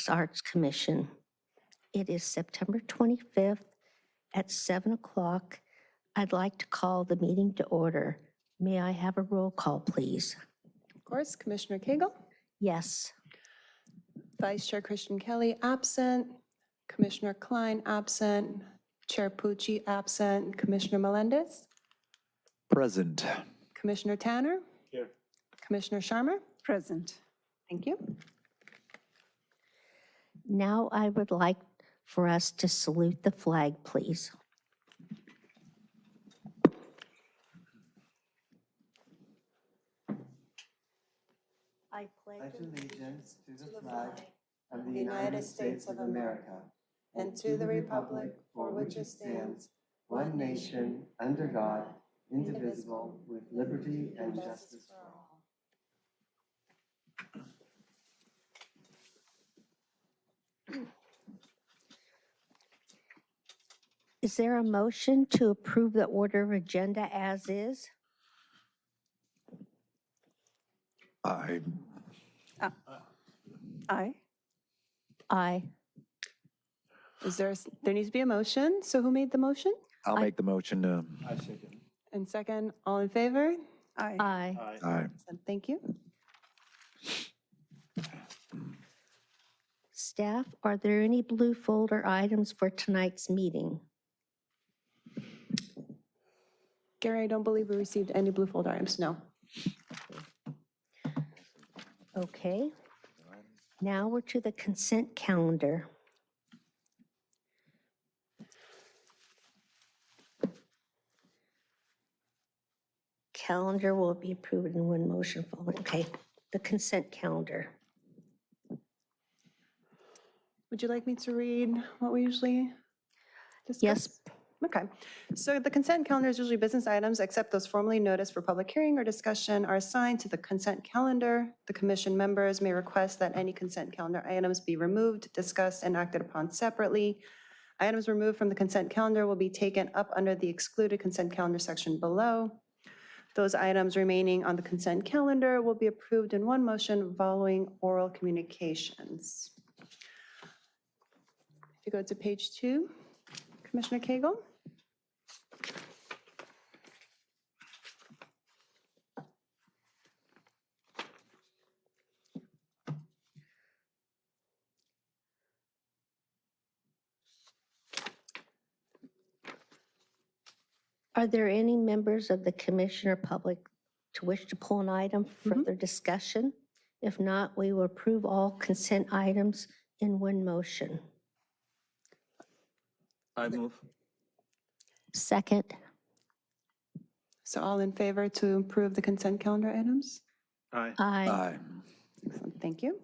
Arts Commission. It is September 25th at 7 o'clock. I'd like to call the meeting to order. May I have a roll call, please? Of course, Commissioner Cagle, Yes. Vice Chair Christian Kelly absent, Commissioner Klein absent, Chair Pucci absent, Commissioner Melendez, Present. Commissioner Tanner. Here. Commissioner Sharma. Present. Thank you. Now I would like for us to salute the flag, please. I pledge allegiance to the flag of the United States of America and to the republic for which it stands, one nation, under God, indivisible, with liberty and justice for all. Is there a motion to approve the order of agenda as is? I Aye. Aye. There needs to be a motion. So who made the motion? I'll make the motion to. And second, all in favor? Aye. Aye. Aye. Thank you. Staff, are there any blue folder items for tonight's meeting? Gary, I don't believe we received any blue folder items. No. Okay. Now we're to the consent calendar. Calendar will be approved in one motion following. Okay, the consent calendar. Would you like me to read what we usually discuss? Yes. Okay. So the consent calendar is usually business items, except those formally noticed for public hearing or discussion are assigned to the consent calendar. The commission members may request that any consent calendar items be removed, discussed, and acted upon separately. Items removed from the consent calendar will be taken up under the excluded consent calendar section below. Those items remaining on the consent calendar will be approved in one motion following oral communications. If you go to page 2, Commissioner Cagle. Are there any members of the commission or public to wish to pull an item for further discussion? If not, we will approve all consent items in one motion. I move. Second. So all in favor to approve the consent calendar items? Aye. Aye. Aye. Excellent, thank you.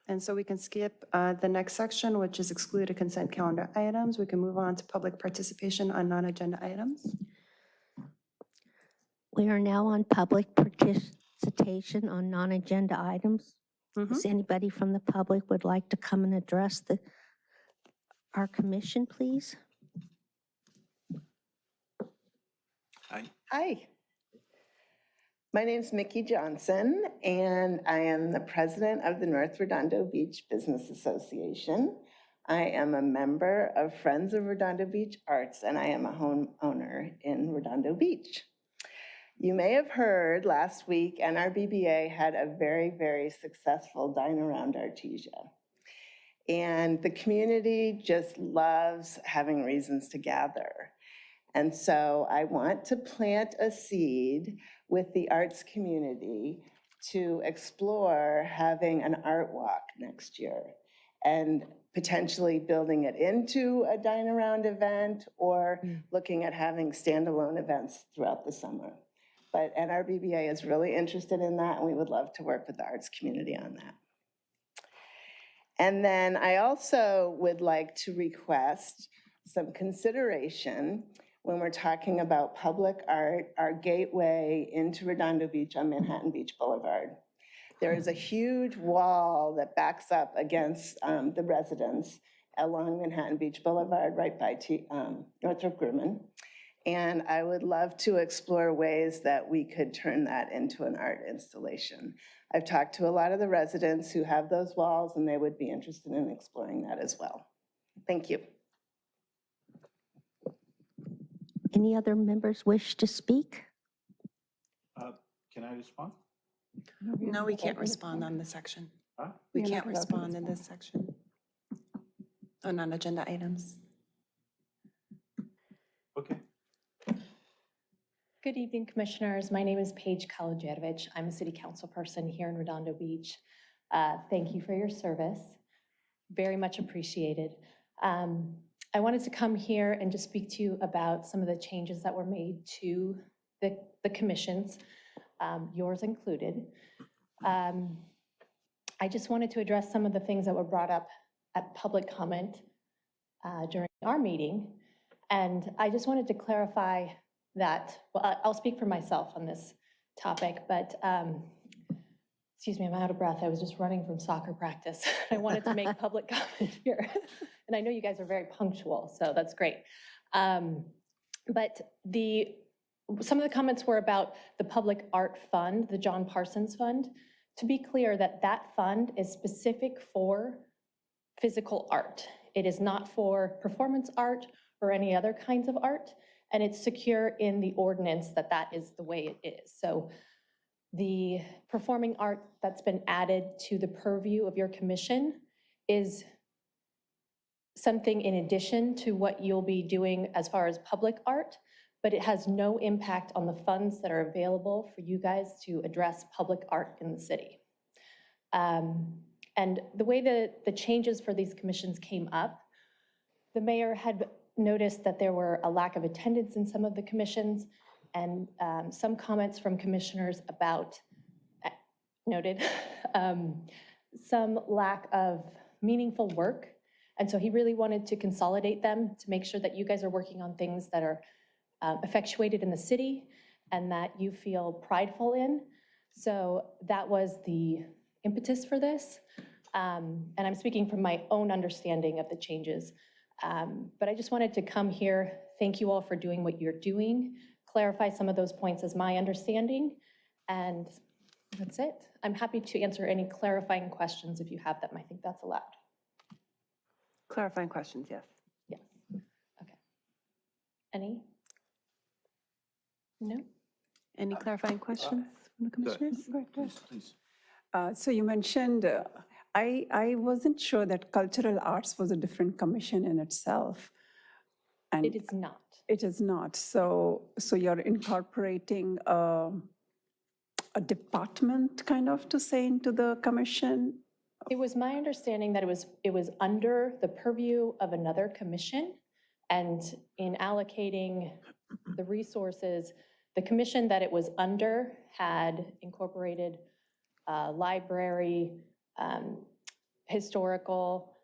And so we can skip the next section, which is excluded consent calendar items. We can move on to public participation on non-agenda items. We are now on public participation on non-agenda items. Does anybody from the public would like to come and address our commission, please? Aye. Hi. My name's Mickey Johnson, and I am the president of the North Redondo Beach Business Association. I am a member of Friends of Redondo Beach Arts, and I am a homeowner in Redondo Beach. You may have heard last week NRBBA had a very, very successful Dine Around Artesia. And the community just loves having reasons to gather. And so I want to plant a seed with the arts community to explore having an art walk next year and potentially building it into a Dine Around event or looking at having standalone events throughout the summer. But NRBBA is really interested in that, and we would love to work with the arts community on that. And then I also would like to request some consideration when we're talking about public art, our gateway into Redondo Beach on Manhattan Beach Boulevard. There is a huge wall that backs up against the residents along Manhattan Beach Boulevard, right by Northrop Grumman. And I would love to explore ways that we could turn that into an art installation. I've talked to a lot of the residents who have those walls, and they would be interested in exploring that as well. Thank you. Any other members wish to speak? Can I respond? No, we can't respond on this section. Huh? We can't respond in this section on non-agenda items. Okay. Good evening, Commissioners. My name is Paige Kalojevic. I'm a city council person here in Redondo Beach. Thank you for your service. Very much appreciated. I wanted to come here and just speak to you about some of the changes that were made to the commissions, yours included. I just wanted to address some of the things that were brought up at public comment during our meeting. And I just wanted to clarify that, well, I'll speak for myself on this topic, but excuse me, I'm out of breath. I was just running from soccer practice. I wanted to make public comment here. And I know you guys are very punctual, so that's great. But some of the comments were about the Public Art Fund, the John Parsons Fund. To be clear, that fund is specific for physical art. It is not for performance art or any other kinds of art, and it's secure in the ordinance that is the way it is. So the performing art that's been added to the purview of your commission is something in addition to what you'll be doing as far as public art, but it has no impact on the funds that are available for you guys to address public art in the city. And the way the changes for these commissions came up, the mayor had noticed that there were a lack of attendance in some of the commissions, and some comments from commissioners about, noted, some lack of meaningful work. And so he really wanted to consolidate them to make sure that you guys are working on things that are effectuated in the city and that you feel prideful in. So that was the impetus for this. And I'm speaking from my own understanding of the changes. But I just wanted to come here, thank you all for doing what you're doing, clarify some of those points as my understanding, and that's it. I'm happy to answer any clarifying questions if you have them. I think that's allowed. Clarifying questions, yes. Yes. Okay. Any? No? Any clarifying questions from the commissioners? Please. So you mentioned, I wasn't sure that cultural arts was a different commission in itself. And It is not. it is not. So you're incorporating a department kind of to say into the commission? It was my understanding that it was under the purview of another commission, and in allocating the resources, the commission that it was under had incorporated library, historical,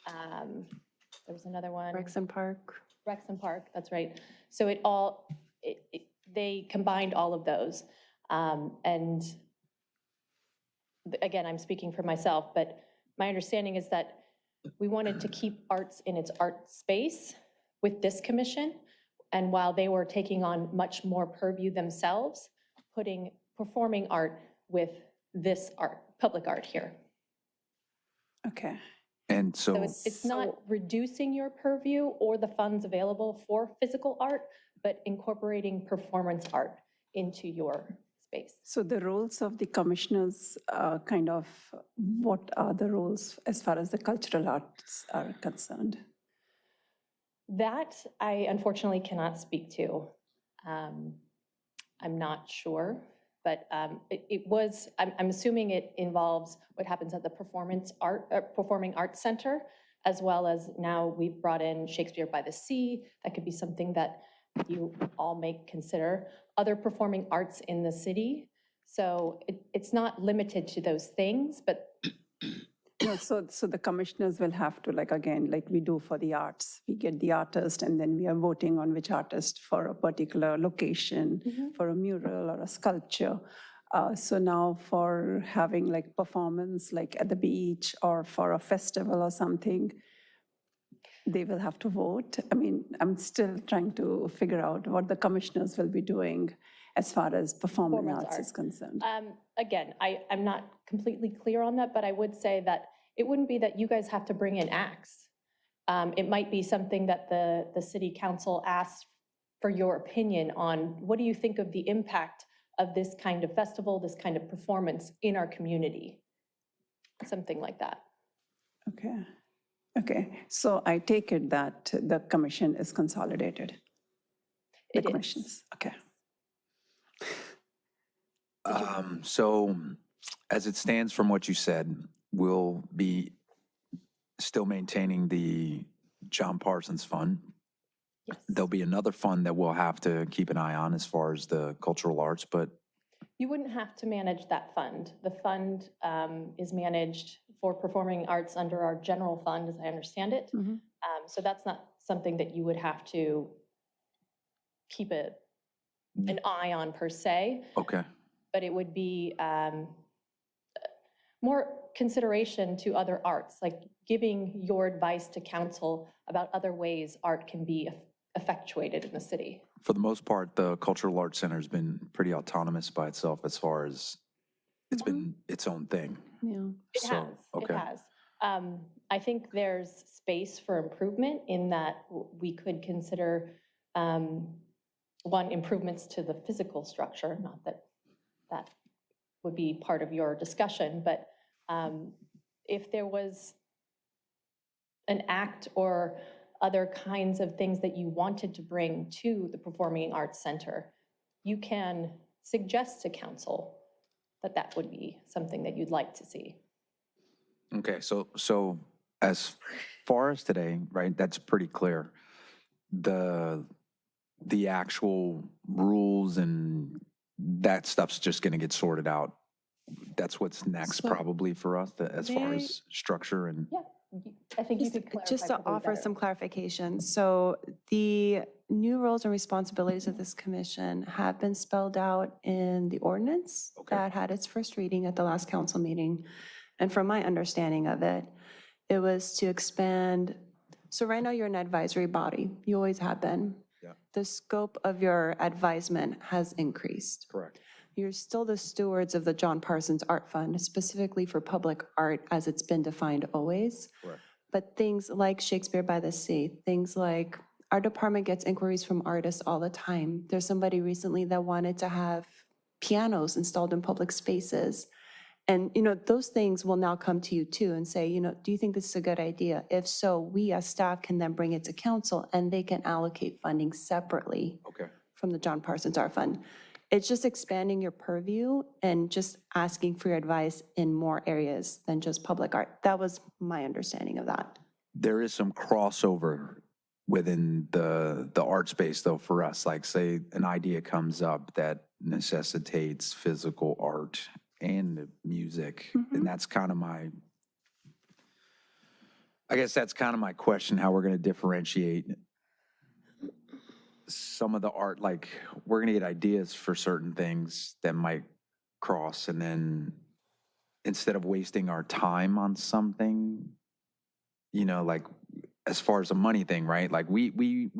there was another one. Rexon Park. Rexon Park, that's right. So they combined all of those. And again, I'm speaking for myself, but my understanding is that we wanted to keep arts in its art space with this commission. And while they were taking on much more purview themselves, putting performing art with this art, public art here. Okay. And So so, it's not reducing your purview or the funds available for physical art, but incorporating performance art into your space. So the roles of the commissioners, what are the roles as far as the cultural arts are concerned? That I unfortunately cannot speak to. I'm not sure, but I'm assuming it involves what happens at the Performing Arts Center, as well as now we've brought in Shakespeare by the Sea. That could be something that you all may consider. Other performing arts in the city. So it's not limited to those things, but No, so the commissioners will have to, like we do for the arts, we get the artist and then we are voting on which artist for a particular location, for a mural or a sculpture. So now for having like performance like at the beach or for a festival or something. they will have to vote. I mean, I'm still trying to figure out what the commissioners will be doing as far as performing Performance arts art. is concerned. Again, I'm not completely clear on that, but I would say that it wouldn't be that you guys have to bring in acts. It might be something that the city council asks for your opinion on. What do you think of the impact of this kind of festival, this kind of performance in our community? Something like that. Okay. Okay, so I take it that the commission is consolidated? The It is. commissions, okay. So as it stands from what you said, we'll be still maintaining the John Parsons Fund. Yes. There'll be another fund that we'll have to keep an eye on as far as the cultural arts, but You wouldn't have to manage that fund. The fund is managed for performing arts under our general fund, as I understand it. So that's not something that you would have to keep an eye on per se, okay. but it would be more consideration to other arts, like giving your advice to council about other ways art can be effectuated in the city. For the most part, the Cultural Arts Center has been pretty autonomous by itself as far as it's been its own thing. Yeah. It So, has, it okay. has. I think there's space for improvement in that we could consider, one, improvements to the physical structure, not that that would be part of your discussion, but if there was an act or other kinds of things that you wanted to bring to the Performing Arts Center, you can suggest to council that that would be something that you'd like to see. Okay, so as far as today, right, that's pretty clear. The actual rules and that stuff's just gonna get sorted out. That's what's next So- probably for us, as far May I- as structure and, Yeah, I think you Just could clarify. just to probably offer better. some clarification, so the new roles and responsibilities of this commission have been spelled out in the ordinance Okay. that had its first reading at the last council meeting. And from my understanding of it, it was to expand, so right now you're an advisory body, you always have been. Yeah. The scope of your advisement has increased. correct. You're still the stewards of the John Parsons Art Fund, specifically for public art as it's been defined always. Correct. But things like Shakespeare by the Sea, things like, our department gets inquiries from artists all the time. There's somebody recently that wanted to have pianos installed in public spaces. And, those things will now come to you too and say, do you think this is a good idea? If so, we as staff can then bring it to council and they can allocate funding separately Okay. from the John Parsons Art Fund. It's just expanding your purview and just asking for your advice in more areas than just public art. That was my understanding of that. There is some crossover within the art space though for us, like say an idea comes up that necessitates physical art and music. And that's kind of I guess that's kind of my question, how we're going to differentiate some of the art, like we're going to get ideas for certain things that might cross, and then instead of wasting our time on something, like as far as a money thing, right? Like we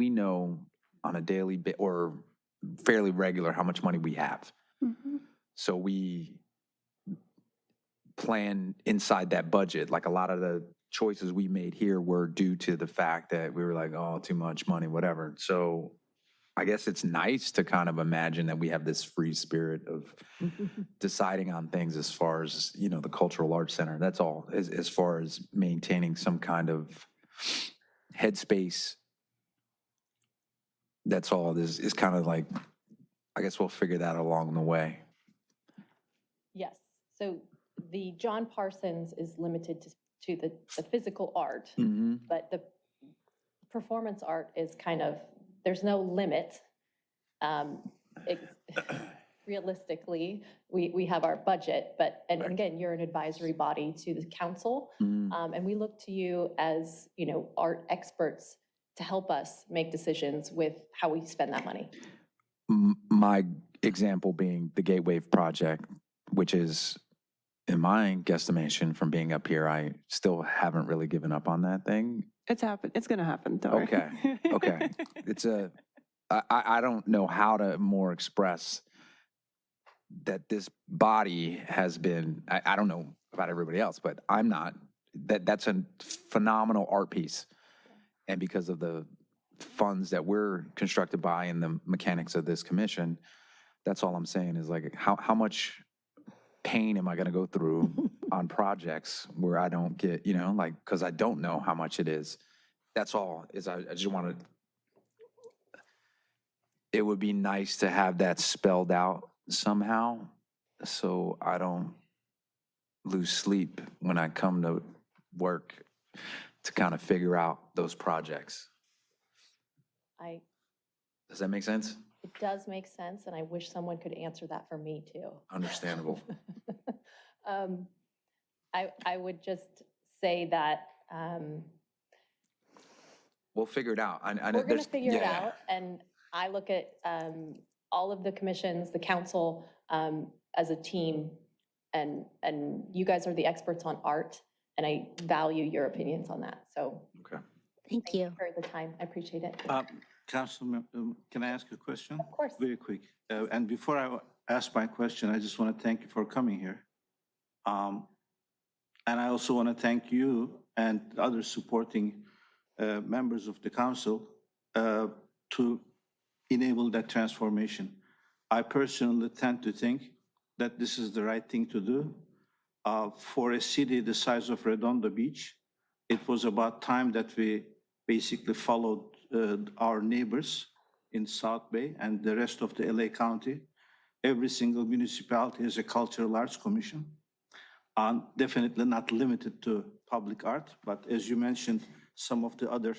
know on a daily or fairly regular how much money we have. So we plan inside that budget. Like a lot of the choices we made here were due to the fact that we were like, oh, too much money, whatever. So I guess it's nice to kind of imagine that we have this free spirit of deciding on things as far as, the Cultural Arts Center. That's all, as far as maintaining some kind of headspace. That's all it is kind of like, I guess we'll figure that along the way. Yes, so the John Parsons is limited to the physical art, but the performance art is kind of, there's no limit. Realistically, we have our budget, and again, you're an advisory body to the council, and we look to you as, art experts to help us make decisions with how we spend that money. My example being the Gateway project, which is in my guesstimation from being up here, I still haven't really given up on that thing. It's going to happen, don't worry. Okay, okay. I don't know how to more express that this body has been, I don't know about everybody else, but I'm not, that's a phenomenal art piece. And because of the funds that we're constructed by and the mechanics of this commission, that's all I'm saying is like, how much pain am I going to go through on projects where I don't get, like, because I don't know how much it is. That's all, is I just want to, it would be nice to have that spelled out somehow so I don't lose sleep when I come to work to kind of figure out those projects. Does that make sense? It does make sense, and I wish someone could answer that for me too. Understandable. I would just say that We'll figure it out. we're going to figure it out, and I look at all of the commissions, the council as a team, and you guys are the experts on art, and I value your opinions on that. So Okay. Thank you. for the time. I appreciate it. Councilman, can I ask a question? Of course. Very quick. And before I ask my question, I just want to thank you for coming here. And I also want to thank you and other supporting members of the council to enable that transformation. I personally tend to think that this is the right thing to do. For a city the size of Redondo Beach, it was about time that we basically followed our neighbors in South Bay and the rest of the LA County. Every single municipality has a cultural arts commission, and definitely not limited to public art, but as you mentioned, some of the other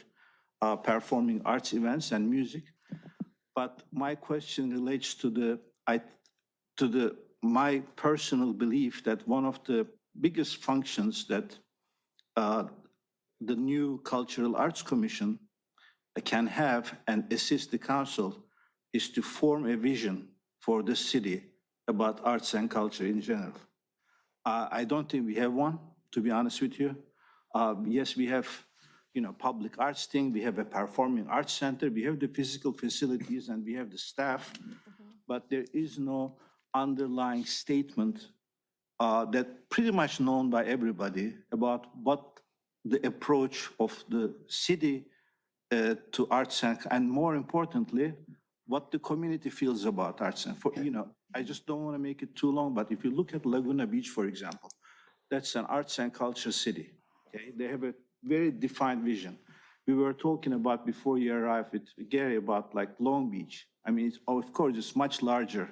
performing arts events and music. But my question relates to my personal belief that one of the biggest functions that the new Cultural Arts Commission can have and assist the council is to form a vision for the city about arts and culture in general. I don't think we have one, to be honest with you. Yes, we have, public arts thing, we have a performing arts center, we have the physical facilities, and we have the staff, but there is no underlying statement that pretty much known by everybody about what the approach of the city to arts and more importantly, what the community feels about arts. And I just don't want to make it too long, but if you look at Laguna Beach, for example, that's an arts and culture city. Okay, they have a very defined vision. We were talking about before you arrived with Gary about like Long Beach. I mean, of course, it's much larger,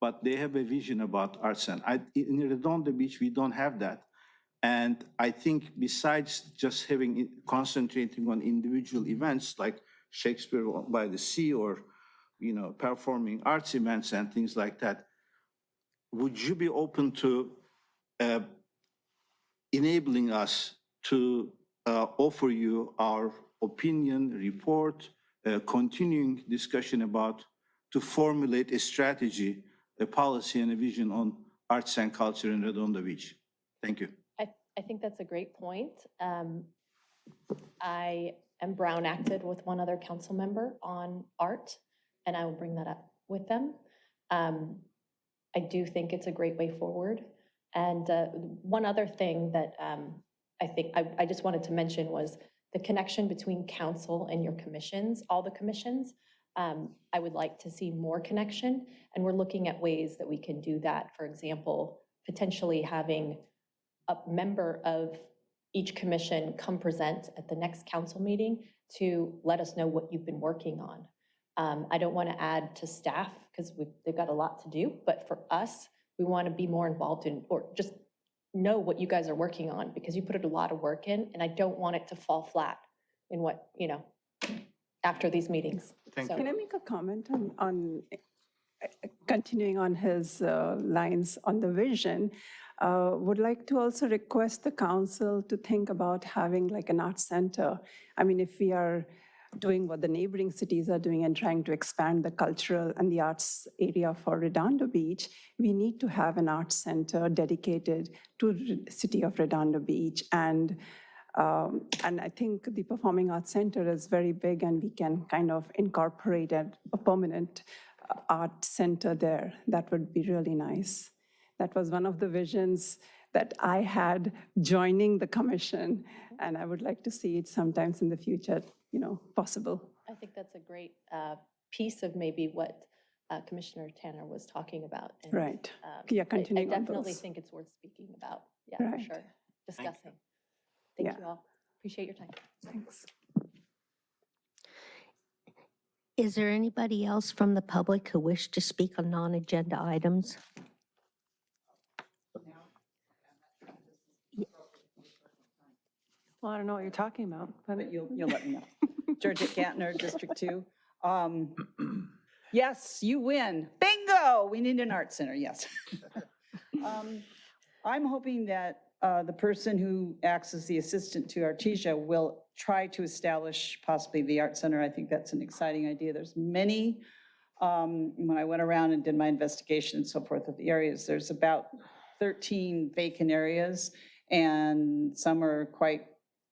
but they have a vision about arts. And in Redondo Beach, we don't have that. And I think besides just concentrating on individual events like Shakespeare by the Sea or, performing arts events and things like that, would you be open to enabling us to offer you our opinion, report, continuing discussion about to formulate a strategy, a policy and a vision on arts and culture in Redondo Beach? Thank you. I think that's a great point. I am Brown acted with one other council member on art, and I will bring that up with them. I do think it's a great way forward. And one other thing that I think I just wanted to mention was the connection between council and your commissions, all the commissions. I would like to see more connection, and we're looking at ways that we can do that. For example, potentially having a member of each commission come present at the next council meeting to let us know what you've been working on. I don't want to add to staff because they've got a lot to do, but for us, we want to be more involved in, or just know what you guys are working on, because you put a lot of work in, and I don't want it to fall flat in what, after these meetings. Thank So- Can I make a comment on continuing on his lines on the vision? Would like to also request the council to think about having like an art center. I mean, if we are doing what the neighboring cities are doing and trying to expand the cultural and the arts area for Redondo Beach, we need to have an arts center dedicated to the city of Redondo Beach. And I think the Performing Arts Center is very big, and we can kind of incorporate a permanent art center there. That would be really nice. That was one of the visions that I had joining the commission, and I would like to see it sometimes in the future, possible. I think that's a great piece of maybe what Commissioner Tanner was talking about. And, Right. Yeah, continuing I on definitely those. think it's worth speaking about. Yeah, for Right. sure. Discussing. Thank Yeah. you all. Appreciate your time. Thanks. Is there anybody else from the public who wish to speak on non-agenda items? Well, I don't know what you're talking about, but You'll let me know. Georgette Gantner, District 2. Yes, you win. Bingo! We need an art center, yes. I'm hoping that the person who acts as the assistant to Artesia will try to establish possibly the art center. I think that's an exciting idea. There's many, when I went around and did my investigation and so forth of the areas, there's about 13 vacant areas, and some are quite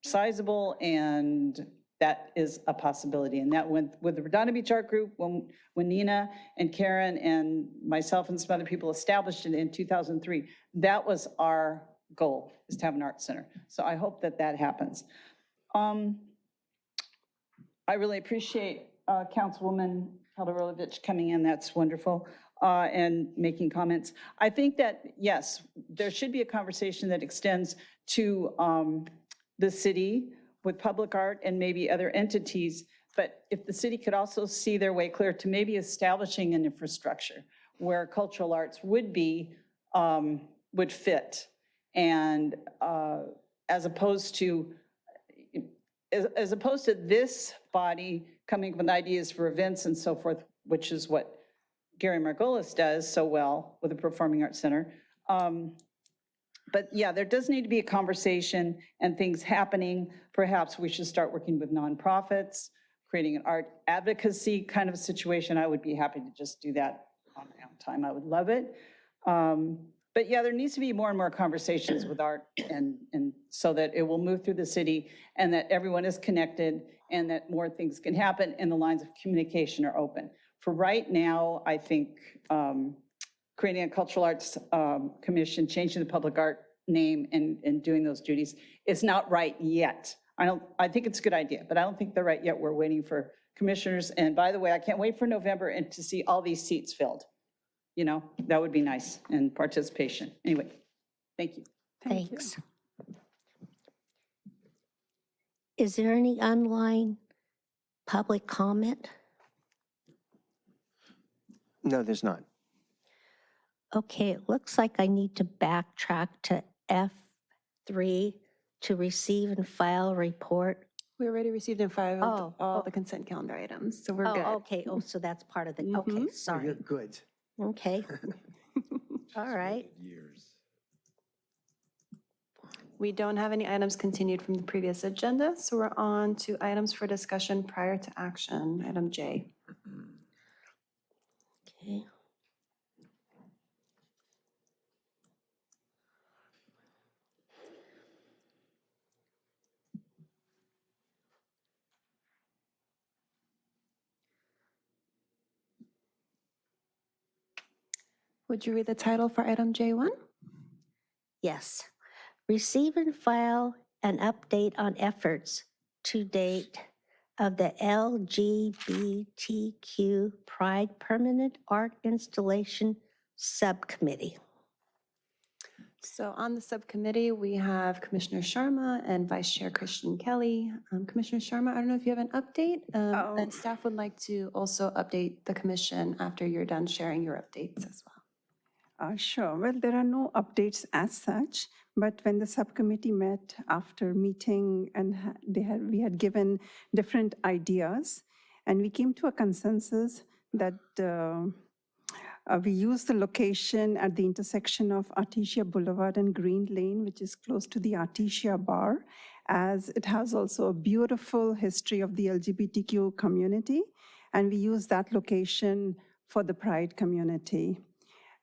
sizable, and that is a possibility. And that went with the Redondo Beach Art Group, when Nina and Karen and myself and some other people established it in 2003, that was our goal, is to have an art center. So I hope that that happens. I really appreciate Councilwoman Kalderovich coming in. That's wonderful. And making comments. I think that, yes, there should be a conversation that extends to the city with public art and maybe other entities, but if the city could also see their way clear to maybe establishing an infrastructure where cultural arts would be, would fit, and as opposed to this body coming up with ideas for events and so forth, which is what Gary Margolis does so well with the Performing Arts Center. But yeah, there does need to be a conversation and things happening. Perhaps we should start working with nonprofits, creating an art advocacy kind of a situation. I would be happy to just do that on my own time. I would love it. But yeah, there needs to be more and more conversations with art, and so that it will move through the city and that everyone is connected and that more things can happen and the lines of communication are open. For right now, I think creating a cultural arts commission, changing the public art name and doing those duties is not right yet. I think it's a good idea, but I don't think they're right yet. We're waiting for commissioners. And by the way, I can't wait for November and to see all these seats filled. That would be nice, and participation. Anyway, thank you. Thanks. Is there any online public comment? No, there's not. Okay, it looks like I need to backtrack to F3 to receive and file report. we already received and filed all oh. the consent calendar items, so we're Oh, good. okay, oh, so that's part of the, okay, Mhm. sorry. You're good. Okay. All right. Years. We don't have any items continued from the previous agenda, so we're on to items for discussion prior to action, item J. Okay. Would you read the title for item J1? Yes. Receive and file an update on efforts to date of the LGBTQ Pride Permanent Art Installation Subcommittee. So on the subcommittee, we have Commissioner Sharma and Vice Chair Christian Kelly. Commissioner Sharma, I don't know if you have an update, and staff would like to also update the commission after you're done sharing your updates as well. Sure. Well, there are no updates as such, but when the subcommittee met after meeting and we had given different ideas, and we came to a consensus that we use the location at the intersection of Artesia Boulevard and Green Lane, which is close to the Artesia Bar, as it has also a beautiful history of the LGBTQ community, and we use that location for the Pride community.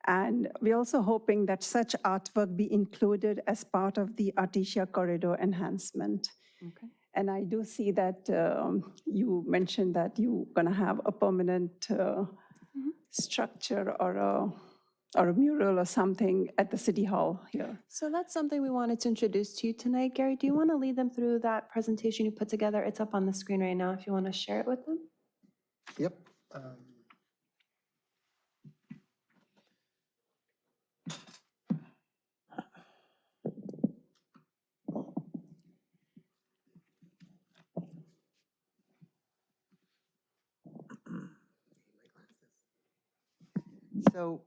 And we're also hoping that such artwork be included as part of the Artesia Corridor enhancement. Okay. And I do see that you mentioned that you're going to have a permanent structure or a mural or something at the City Hall here. So that's something we wanted to introduce to you tonight. Gary, do you want to lead them through that presentation you put together? It's up on the screen right now if you want to share it with them. Yep. So,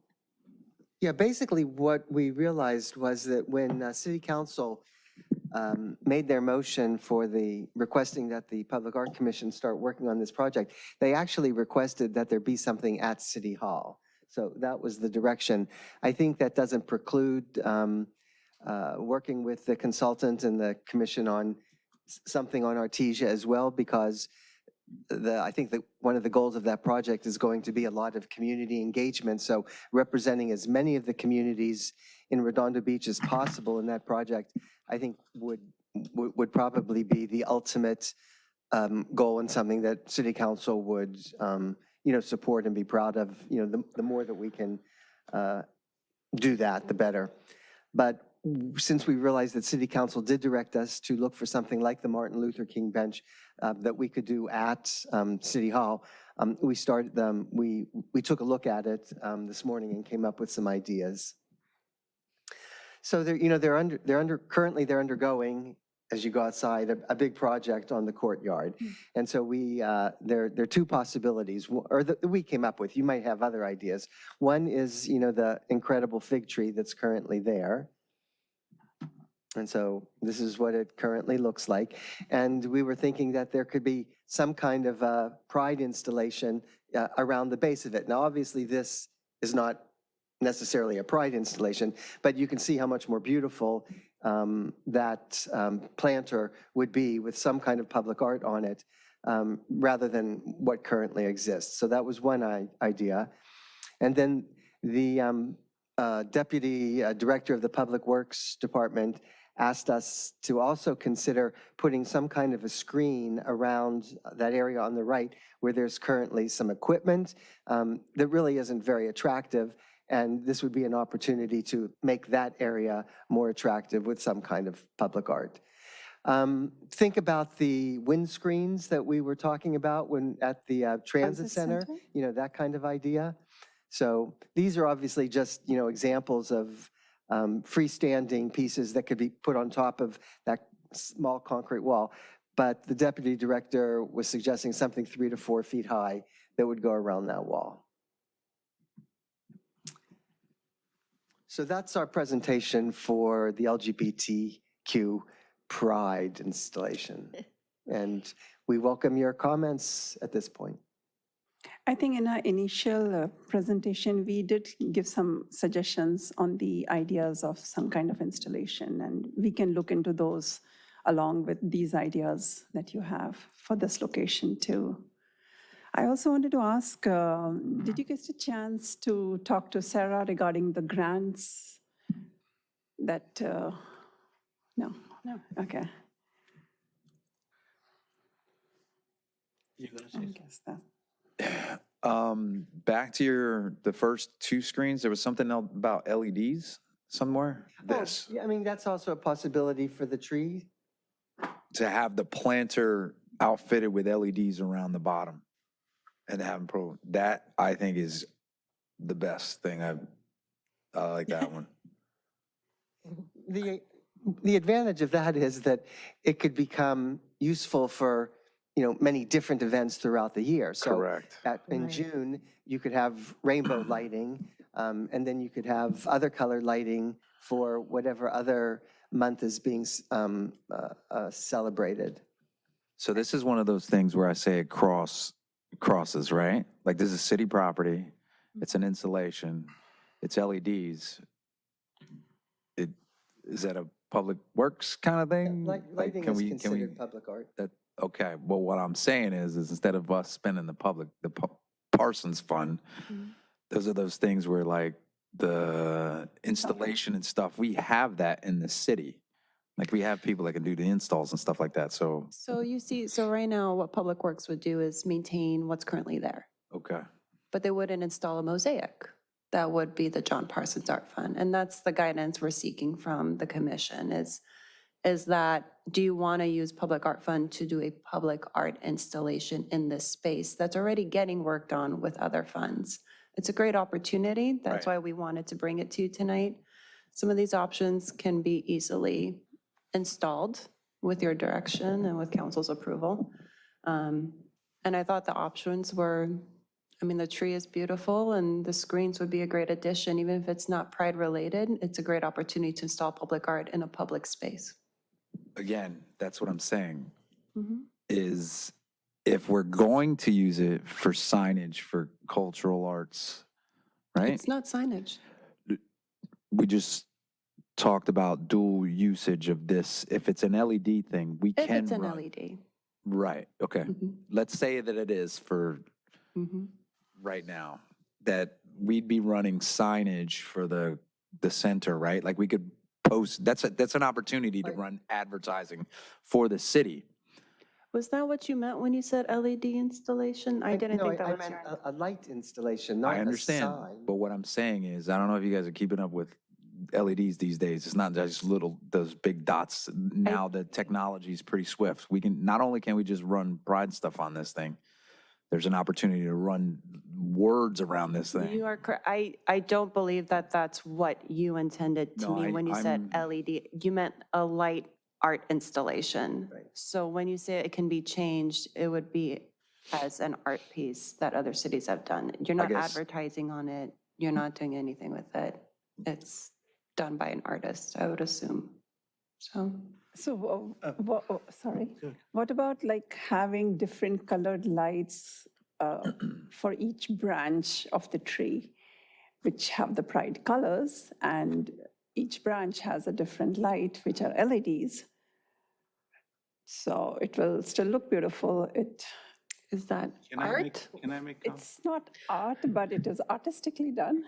yeah, basically what we realized was that when City Council made their motion for the requesting that the Public Art Commission start working on this project, they actually requested that there be something at City Hall. So that was the direction. I think that doesn't preclude working with the consultant and the commission on something on Artesia as well, because I think that one of the goals of that project is going to be a lot of community engagement. So representing as many of the communities in Redondo Beach as possible in that project, I think would probably be the ultimate goal and something that City Council would, support and be proud of. The more that we can do that, the better. But since we realized that City Council did direct us to look for something like the Martin Luther King bench that we could do at City Hall, we took a look at it this morning and came up with some ideas. So currently they're undergoing, as you go outside, a big project on the courtyard. And so there are two possibilities, or that we came up with. You might have other ideas. One is, the incredible fig tree that's currently there. And so this is what it currently looks like. And we were thinking that there could be some kind of a pride installation around the base of it. Now, obviously, this is not necessarily a pride installation, but you can see how much more beautiful that planter would be with some kind of public art on it, rather than what currently exists. So that was one idea. And then the Deputy Director of the Public Works Department asked us to also consider putting some kind of a screen around that area on the right where there's currently some equipment that really isn't very attractive. And this would be an opportunity to make that area more attractive with some kind of public art. Think about the windscreens that we were talking about at the Transit Center, that kind of idea. So these are obviously just, examples of freestanding pieces that could be put on top of that small concrete wall. But the Deputy Director was suggesting something 3 to 4 feet high that would go around that wall. So that's our presentation for the LGBTQ Pride installation. And we welcome your comments at this point. I think in our initial presentation, we did give some suggestions on the ideas of some kind of installation, and we can look into those along with these ideas that you have for this location too. I also wanted to ask, did you get a chance to talk to Sarah regarding the grants that, no, okay. You're gonna say I something? guess that. Back to the first two screens, there was something else about LEDs somewhere. This, Yeah, I mean, that's also a possibility for the tree. to have the planter outfitted with LEDs around the bottom and have them that I think is the best thing. I like that one. The advantage of that is that it could become useful for, many different events throughout the year. So Correct. in June, you could have rainbow lighting, and then you could have other colored lighting for whatever other month is being celebrated. So this is one of those things where I say it crosses, right? Like this is city property, it's an installation, it's LEDs. is that a public works kind of thing? Like, Lighting can is we considered public art. that, okay, well, what I'm saying is instead of us spending the Parsons Fund, those are those things where like the installation and stuff, we have that in the city. Like we have people that can do the installs and stuff like that, so, So you see, so right now, what Public Works would do is maintain what's currently there, okay. but they wouldn't install a mosaic. That would be the John Parsons Art Fund. And that's the guidance we're seeking from the commission is that, do you want to use Public Art Fund to do a public art installation in this space that's already getting worked on with other funds? It's a great opportunity. That's Right. why we wanted to bring it to you tonight. Some of these options can be easily installed with your direction and with council's approval. And I thought the options were, I mean, the tree is beautiful and the screens would be a great addition. Even if it's not Pride related, it's a great opportunity to install public art in a public space. Again, that's what I'm saying, Mhm. is if we're going to use it for signage for cultural arts, right? It's not signage. We just talked about dual usage of this. If it's an LED thing, we If can it's an run. LED. Right, okay. Mhm. Let's say that it is for Mhm. right now, that we'd be running signage for the center, right? Like we could post, that's an opportunity to run advertising for the city. Was that what you meant when you said LED installation? I didn't think that I was meant your. a light installation, not I a understand, sign. but what I'm saying is, I don't know if you guys are keeping up with LEDs these days. It's not just those big dots. Now the technology is pretty swift. Not only can we just run Pride stuff on this thing, there's an opportunity to run words around this thing. You are correct. I don't believe that that's what you intended to No, me when you said I'm- LED. You meant a light art installation. Right. So when you say it can be changed, it would be as an art piece that other cities have done. You're not guess- advertising on it. You're not doing anything with it. It's done by an artist, I would assume. So. So, sorry, what about like having different colored lights for each branch of the tree, which have the Pride colors, and each branch has a different light, which are LEDs. So it will still look beautiful. Is that Can I art? make, can I make comment? It's not art, but it is artistically done.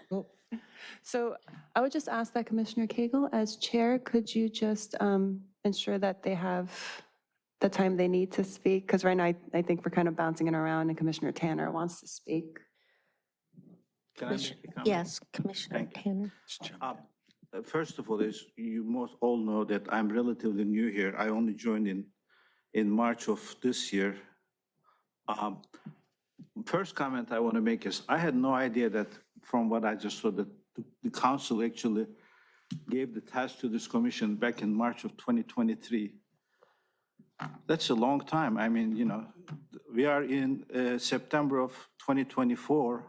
So I would just ask that Commissioner Cagle, as chair, could you just ensure that they have the time they need to speak? Because right now, I think we're kind of bouncing it around, and Commissioner Tanner wants to speak. Can I make a comment? Yes, Commissioner Thank you. Tanner. First of all, as you most all know that I'm relatively new here. I only joined in March of this year. First comment I want to make is I had no idea that from what I just saw that the council actually gave the task to this commission back in March of 2023. That's a long time. I mean, you know, we are in September of 2024,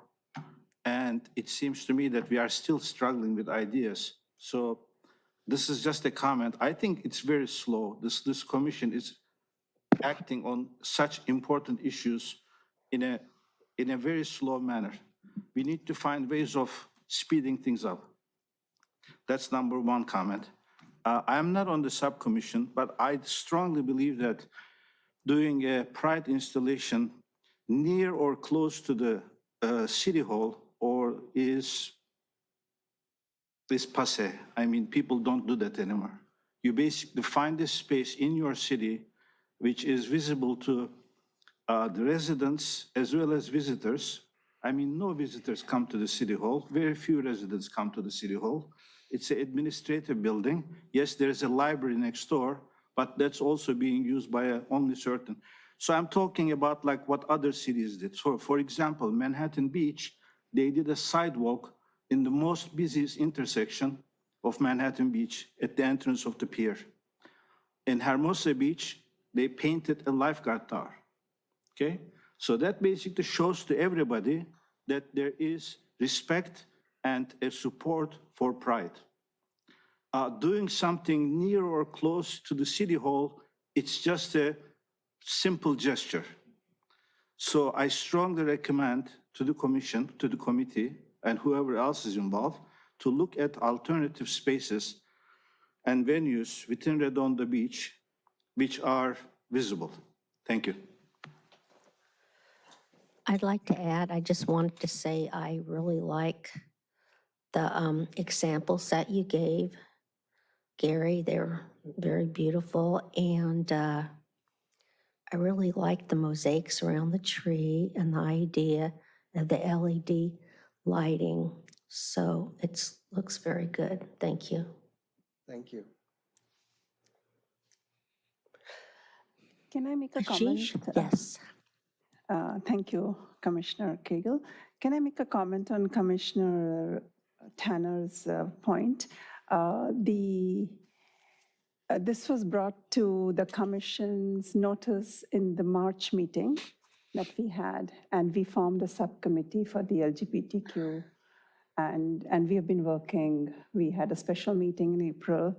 and it seems to me that we are still struggling with ideas. So this is just a comment. I think it's very slow. This commission is acting on such important issues in a very slow manner. We need to find ways of speeding things up. That's number one comment. I'm not on the subcommission, but I strongly believe that doing a Pride installation near or close to the city hall is passé. I mean, people don't do that anymore. You basically find this space in your city which is visible to the residents as well as visitors. I mean, no visitors come to the city hall. Very few residents come to the city hall. It's an administrative building. Yes, there's a library next door, but that's also being used by only certain. So I'm talking about like what other cities did. So for example, Manhattan Beach, they did a sidewalk in the most busiest intersection of Manhattan Beach at the entrance of the pier. In Hermosa Beach, they painted a lifeguard tower, okay? So that basically shows to everybody that there is respect and a support for Pride. Doing something near or close to the city hall, it's just a simple gesture. So I strongly recommend to the commission, to the committee, and whoever else is involved, to look at alternative spaces. and venues within Redondo Beach which are visible. Thank you. I'd like to add, I just wanted to say I really like the examples that you gave, Gary. They're very beautiful, and I really like the mosaics around the tree and the idea of the LED lighting. So it looks very good. Thank you. Thank you. Can I make a comment? Ashish? Yes. Thank you, Commissioner Cagle. Can I make a comment on Commissioner Tanner's point? This was brought to the commission's notice in the March meeting that we had, and we formed a subcommittee for the LGBTQ, and we have been working. We had a special meeting in April,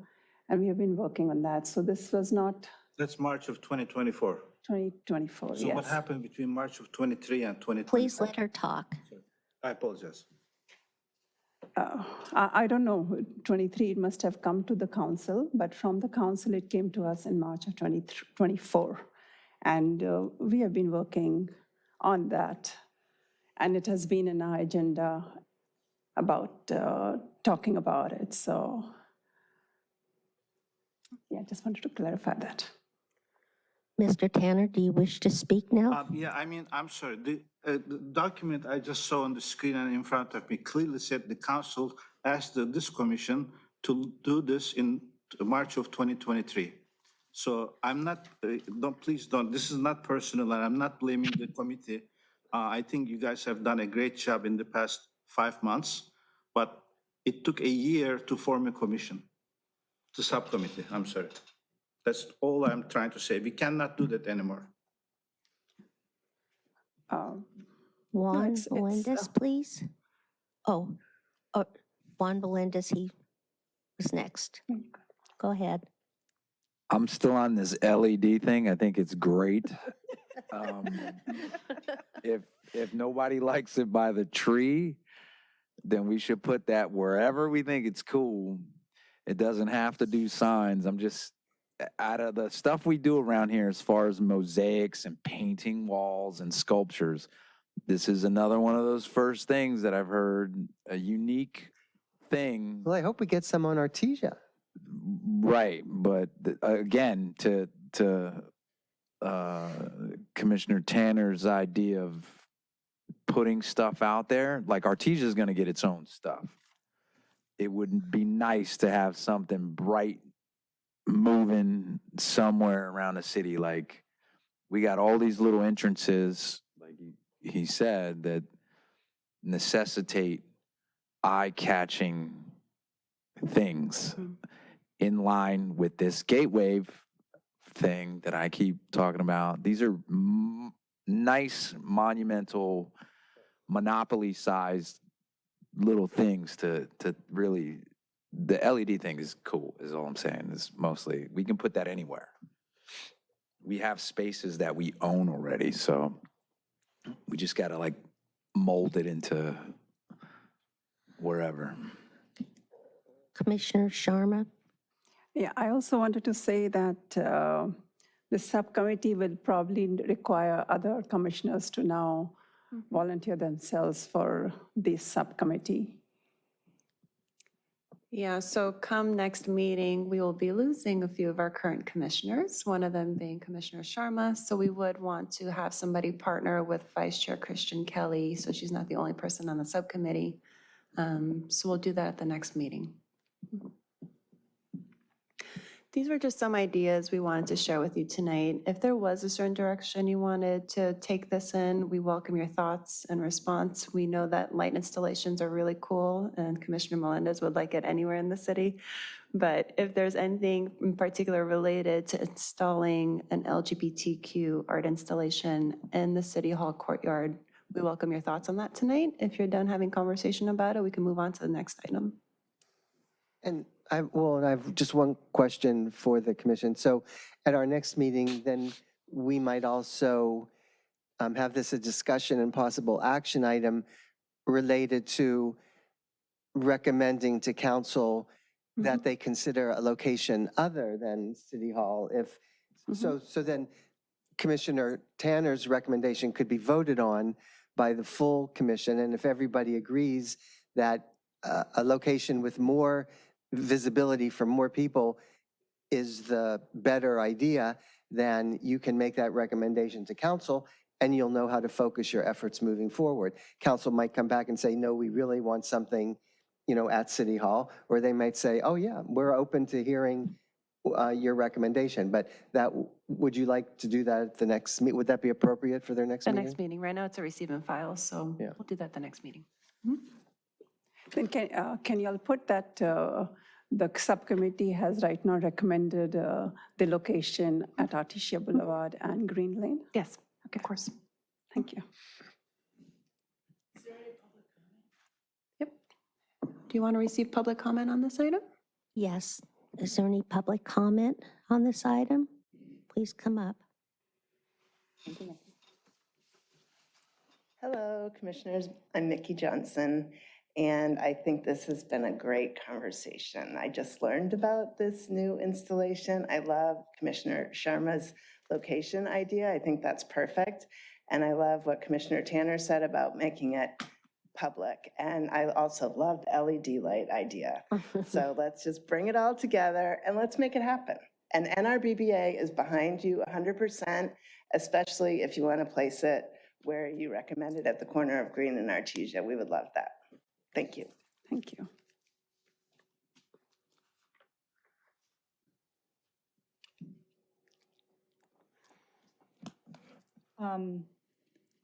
and we have been working on that. So this was not That's March of 2024. 2024, So yes. what happened between March of 23 and 2024? Please let her talk. I apologize. I don't know, 23, it must have come to the council, but from the council, it came to us in March of 2024. And we have been working on that. And it has been in our agenda about talking about it. So, yeah, just wanted to clarify that. Mr. Tanner, do you wish to speak now? Yeah, I mean, I'm sorry. The document I just saw on the screen and in front of me clearly said the council asked this commission to do this in March of 2023. So I'm not, please don't, this is not personal, and I'm not blaming the committee. I think you guys have done a great job in the past 5 months, but it took a year to form a commission, the subcommittee, I'm sorry. That's all I'm trying to say. We cannot do that anymore. Juan it's, Melendez, please. Oh, Juan Melendez, he was next. Go ahead. I'm still on this LED thing. I think it's great. If nobody likes it by the tree, then we should put that wherever we think it's cool. It doesn't have to do signs. I'm just, out of the stuff we do around here as far as mosaics and painting walls and sculptures, this is another one of those first things that I've heard, a unique thing. Well, I hope we get some on Artesia. Right, but again, to Commissioner Tanner's idea of putting stuff out there, like Artesia is going to get its own stuff. It would be nice to have something bright moving somewhere around the city. Like, we got all these little entrances, like he said, that necessitate eye-catching things in line with this gateway thing that I keep talking about. These are nice, monumental, monopoly-sized little things to really, the LED thing is cool, is all I'm saying. Is mostly, we can put that anywhere. We have spaces that we own already, so we just gotta like mold it into wherever. Commissioner Sharma? Yeah, I also wanted to say that the subcommittee will probably require other commissioners to now volunteer themselves for this subcommittee. Yeah, so come next meeting, we will be losing a few of our current commissioners, one of them being Commissioner Sharma. So we would want to have somebody partner with Vice Chair Christian Kelly, so she's not the only person on the subcommittee. So we'll do that at the next meeting. These were just some ideas we wanted to share with you tonight. If there was a certain direction you wanted to take this in, we welcome your thoughts and response. We know that light installations are really cool, and Commissioner Melendez would like it anywhere in the city. But if there's anything in particular related to installing an LGBTQ art installation in the City Hall courtyard, we welcome your thoughts on that tonight. If you're done having conversation about it, we can move on to the next item. And I have just one question for the commission. So at our next meeting, then we might also have this a discussion and possible action item related to recommending to council that they consider a location other than City Hall. If, so then Commissioner Tanner's recommendation could be voted on by the full commission, and if everybody agrees that a location with more visibility from more people is the better idea, then you can make that recommendation to council and you'll know how to focus your efforts moving forward. Council might come back and say, no, we really want something, at City Hall, or they might say, oh yeah, we're open to hearing your recommendation. But would you like to do that at the next meet? Would that be appropriate for their next The meeting? next meeting, right now it's a receive and file, so Yeah. we'll do that the next meeting. Then can you all put that the subcommittee has right now recommended the location at Artesia Boulevard and Green Lane? Yes, of course. Thank you. Yep. Do you want to receive public comment on this item? Yes. Is there any public comment on this item? Please come up. Hello, Commissioners. I'm Mickey Johnson, and I think this has been a great conversation. I just learned about this new installation. I love Commissioner Sharma's location idea. I think that's perfect. And I love what Commissioner Tanner said about making it public. And I also love the LED light idea. So let's just bring it all together and let's make it happen. And NRBBA is behind you 100%, especially if you want to place it where you recommended at the corner of Green and Artesia. We would love that. Thank you. Thank you.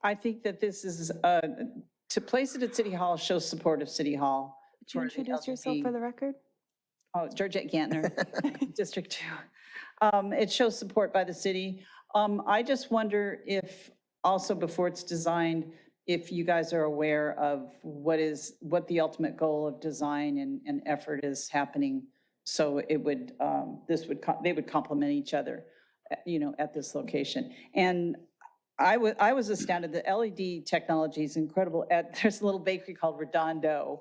I think that this is, to place it at City Hall shows support of City Hall. Would you for the introduce yourself for the record? Oh, Georgette Gantner, District 2. It shows support by the city. I just wonder if also before it's designed, if you guys are aware of what the ultimate goal of design and effort is happening. So it would, they would complement each other, at this location. And I was astounded. The LED technology is incredible. There's a little bakery called Redondo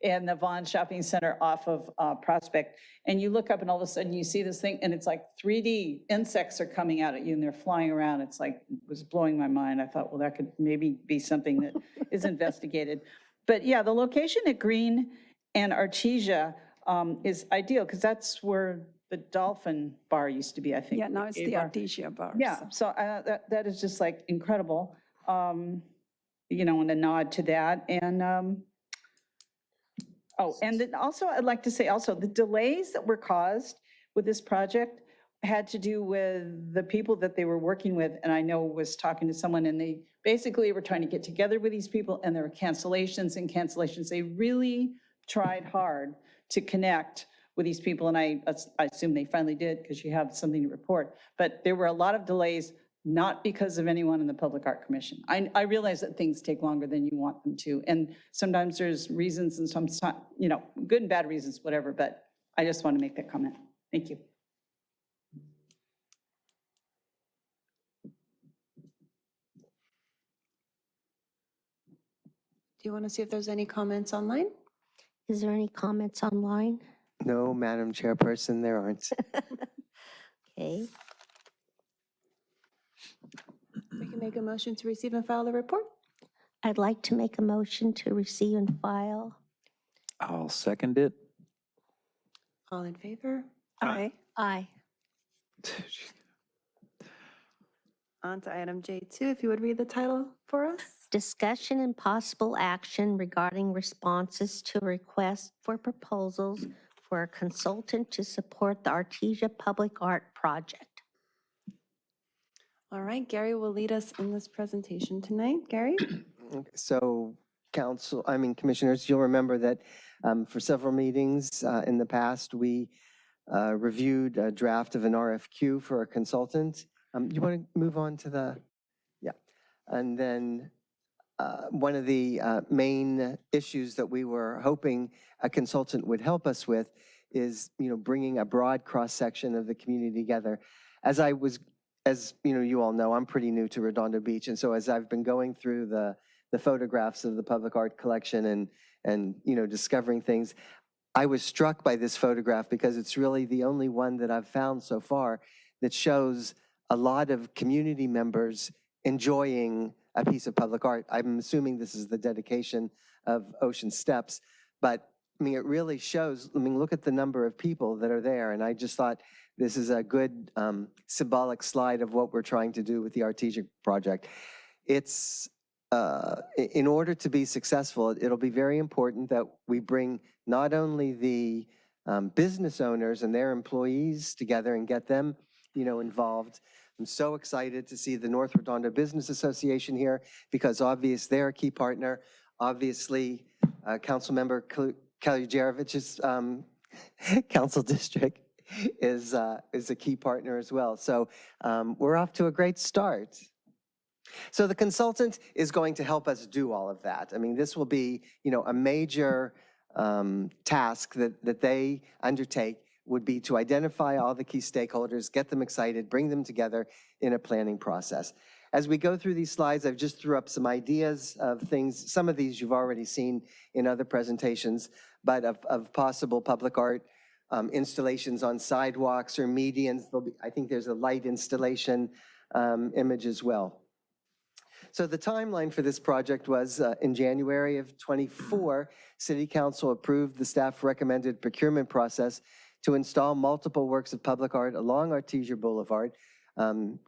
in the Vaughn Shopping Center off of Prospect. And you look up and all of a sudden you see this thing and it's like 3D insects are coming out at you and they're flying around. It's like, it was blowing my mind. I thought, well, that could maybe be something that is investigated. But yeah, the location at Green and Artesia is ideal because that's where the Dolphin Bar used to be, I think. Yeah, now it's the bar. Artesia bar. Yeah, so that is just like incredible, and a nod to that. And, and then also I'd like to say also the delays that were caused with this project had to do with the people that they were working with. And I know was talking to someone and they basically were trying to get together with these people and there were cancellations and cancellations. They really tried hard to connect with these people, and I assume they finally did because you have something to report. But there were a lot of delays, not because of anyone in the Public Art Commission. I realize that things take longer than you want them to, and sometimes there's reasons and sometimes, good and bad reasons, whatever, but I just want to make that comment. Thank you. Do you want to see if there's any comments online? Is there any comments online? No, Madam Chairperson, there aren't. Okay. We can make a motion to receive and file the report. I'd like to make a motion to receive and file. I'll second it. All in favor? Aye. Aye. On to item J2, if you would read the title for us. Discussion and possible action regarding responses to requests for proposals for a consultant to support the Artesia Public Art Project. All right, Gary will lead us in this presentation tonight. Gary? So commissioners, you'll remember that for several meetings in the past, we reviewed a draft of an RFQ for a consultant. You want to move on to the, yeah. And then one of the main issues that we were hoping a consultant would help us with is, bringing a broad cross-section of the community together. As you all know, I'm pretty new to Redondo Beach. And so as I've been going through the photographs of the public art collection and discovering things, I was struck by this photograph because it's really the only one that I've found so far that shows a lot of community members enjoying a piece of public art. I'm assuming this is the dedication of Ocean Steps, but I mean, it really shows, I mean, look at the number of people that are there, and I just thought this is a good symbolic slide of what we're trying to do with the Artesia project. It's, in order to be successful, it'll be very important that we bring not only the business owners and their employees together and get them, involved. I'm so excited to see the North Redondo Business Association here because obviously they're a key partner. Obviously, Councilmember Kaljujevich's council district is a key partner as well. So we're off to a great start. So the consultant is going to help us do all of that. I mean, this will be, a major task that they undertake would be to identify all the key stakeholders, get them excited, bring them together in a planning process. As we go through these slides, I've just threw up some ideas of things. Some of these you've already seen in other presentations, but of possible public art installations on sidewalks or medians. I think there's a light installation image as well. So the timeline for this project was in January of '24, City Council approved the staff recommended procurement process to install multiple works of public art along Artesia Boulevard,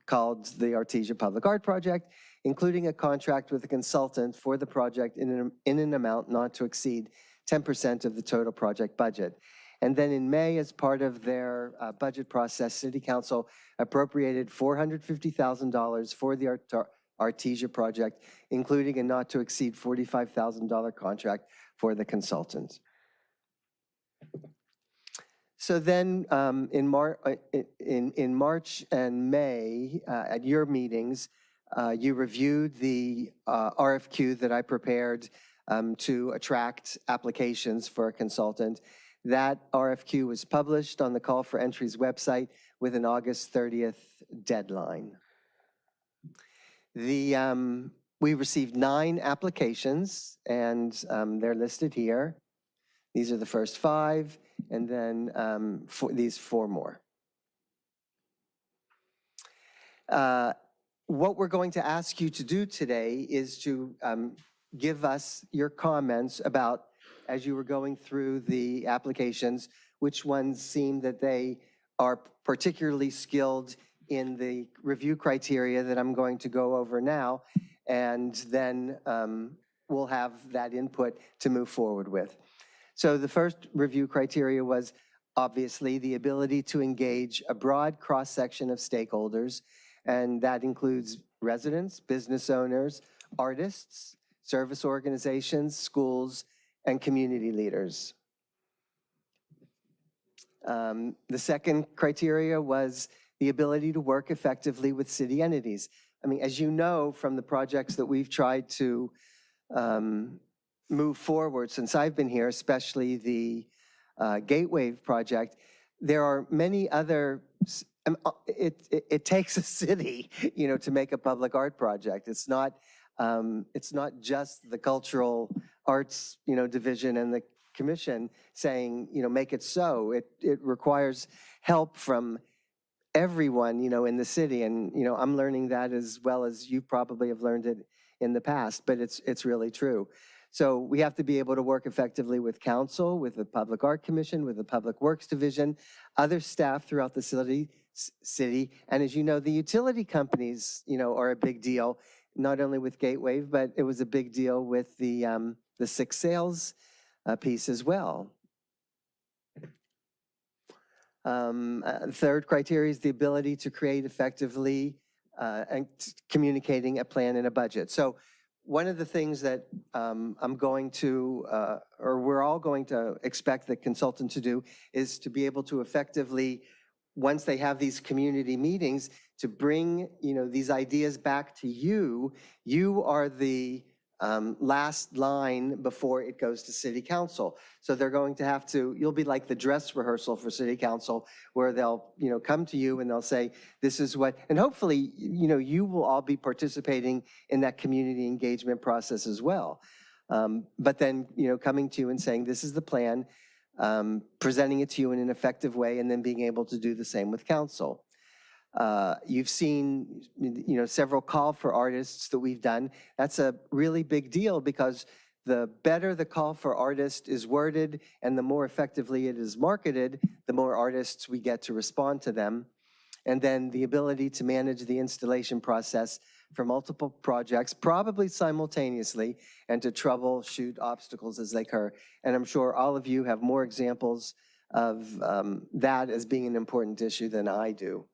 called the Artesia Public Art Project, including a contract with a consultant for the project in an amount not to exceed 10% of the total project budget. And then in May, as part of their budget process, City Council appropriated $450,000 for the Artesia project, including a not to exceed $45,000 contract for the consultant. So then in March and May, at your meetings, you reviewed the RFQ that I prepared to attract applications for a consultant. That RFQ was published on the Call for Entries website with an August 30th deadline. We received 9 applications, and they're listed here. These are the first 5, and then these 4 more. What we're going to ask you to do today is to give us your comments about, as you were going through the applications, which ones seem that they are particularly skilled in the review criteria that I'm going to go over now, and then we'll have that input to move forward with. So the first review criteria was obviously the ability to engage a broad cross-section of stakeholders, and that includes residents, business owners, artists, service organizations, schools, and community leaders. The second criteria was the ability to work effectively with city entities. I mean, as you know from the projects that we've tried to move forward since I've been here, especially the Gateway project, there are many other, it takes a city, to make a public art project. It's not just the cultural arts, division and the commission saying, make it so. It requires help from everyone, in the city. And, I'm learning that as well as you probably have learned it in the past, but it's really true. So we have to be able to work effectively with council, with the Public Art Commission, with the Public Works Division, other staff throughout the city. And as you know, the utility companies, are a big deal, not only with Gateway, but it was a big deal with the 6 sales piece as well. Third criteria is the ability to create effectively and communicating a plan and a budget. So one of the things that I'm going to, or we're all going to expect the consultant to do is to be able to effectively, once they have these community meetings, to bring, these ideas back to you. You are the last line before it goes to City Council. So they're going to have to, you'll be like the dress rehearsal for City Council, where they'll, come to you and they'll say, this is what, and hopefully, you will all be participating in that community engagement process as well. But then, coming to you and saying, this is the plan. presenting it to you in an effective way, and then being able to do the same with council. You've seen, several call for artists that we've done. That's a really big deal because the better the call for artist is worded and the more effectively it is marketed, the more artists we get to respond to them. And then the ability to manage the installation process for multiple projects, probably simultaneously, and to troubleshoot obstacles as they occur. And I'm sure all of you have more examples of that as being an important issue than I do.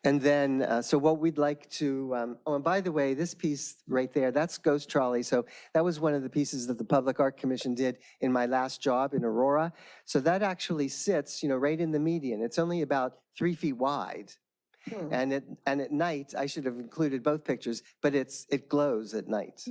And then, so what we'd like to, oh, and by the way, this piece right there, that's Ghost Trolley. So that was one of the pieces that the Public Art Commission did in my last job in Aurora. So that actually sits, right in the median. It's only about 3 feet wide. And at night, I should have included both pictures, but it glows at night.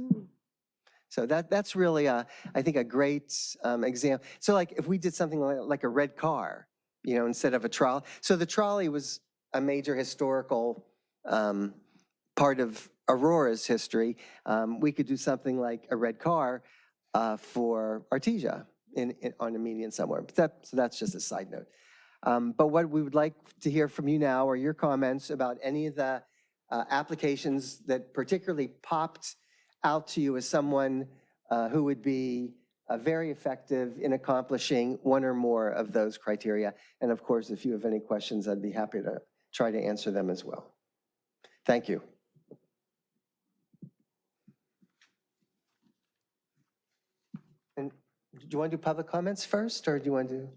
So that's really, I think, a great example. So like if we did something like a red car, instead of a trolley. So the trolley was a major historical part of Aurora's history. We could do something like a red car for Artesia on a median somewhere. But so that's just a side note. But what we would like to hear from you now are your comments about any of the applications that particularly popped out to you as someone who would be very effective in accomplishing one or more of those criteria. And of course, if you have any questions, I'd be happy to try to answer them as well. Thank you. And do you want to do public comments first, or do you want to?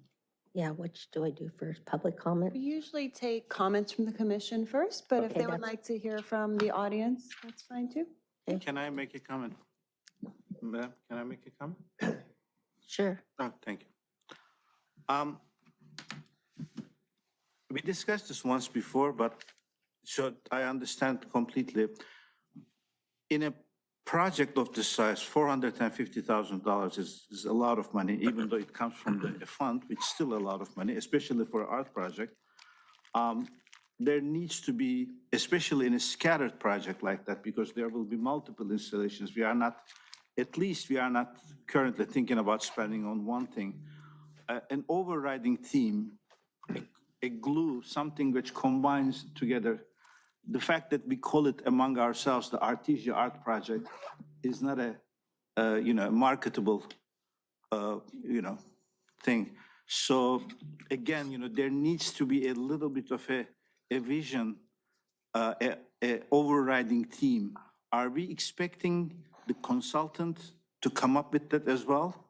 Yeah, which do I do first? Public comment? We usually take comments from the commission first, but if Okay, they would that's- like to hear from the audience, that's fine too. Can I make a comment? Ma'am, can I make a comment? Sure. Oh, thank you. We discussed this once before, but so I understand completely. In a project of this size, $450,000 is a lot of money, even though it comes from the fund, which is still a lot of money, especially for an art project. There needs to be, especially in a scattered project like that, because there will be multiple installations. We are not currently thinking about spending on one thing. An overriding theme, a glue, something which combines together. The fact that we call it among ourselves the Artesia Art Project is not a marketable thing. So again, there needs to be a little bit of a vision, a overriding theme. Are we expecting the consultant to come up with that as well?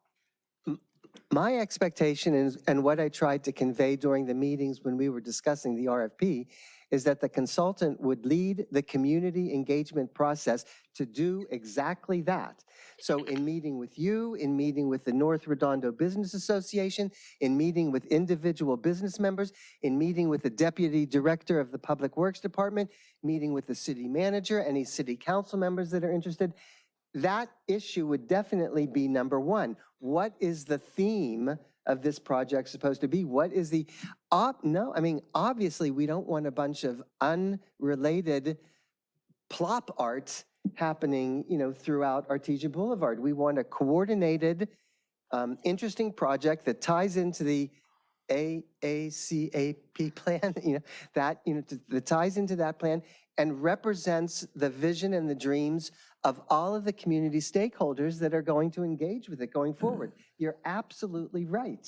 My expectation is, and what I tried to convey during the meetings when we were discussing the RFP, is that the consultant would lead the community engagement process to do exactly that. So in meeting with you, in meeting with the North Redondo Business Association, in meeting with individual business members, in meeting with the Deputy Director of the Public Works Department, meeting with the city manager, any city council members that are interested, that issue would definitely be number one. What is the theme of this project supposed to be? What is the, obviously we don't want a bunch of unrelated plop art happening, throughout Artesia Boulevard. We want a coordinated, interesting project that ties into the AACAP plan, that ties into that plan and represents the vision and the dreams of all of the community stakeholders that are going to engage with it going forward. You're absolutely right.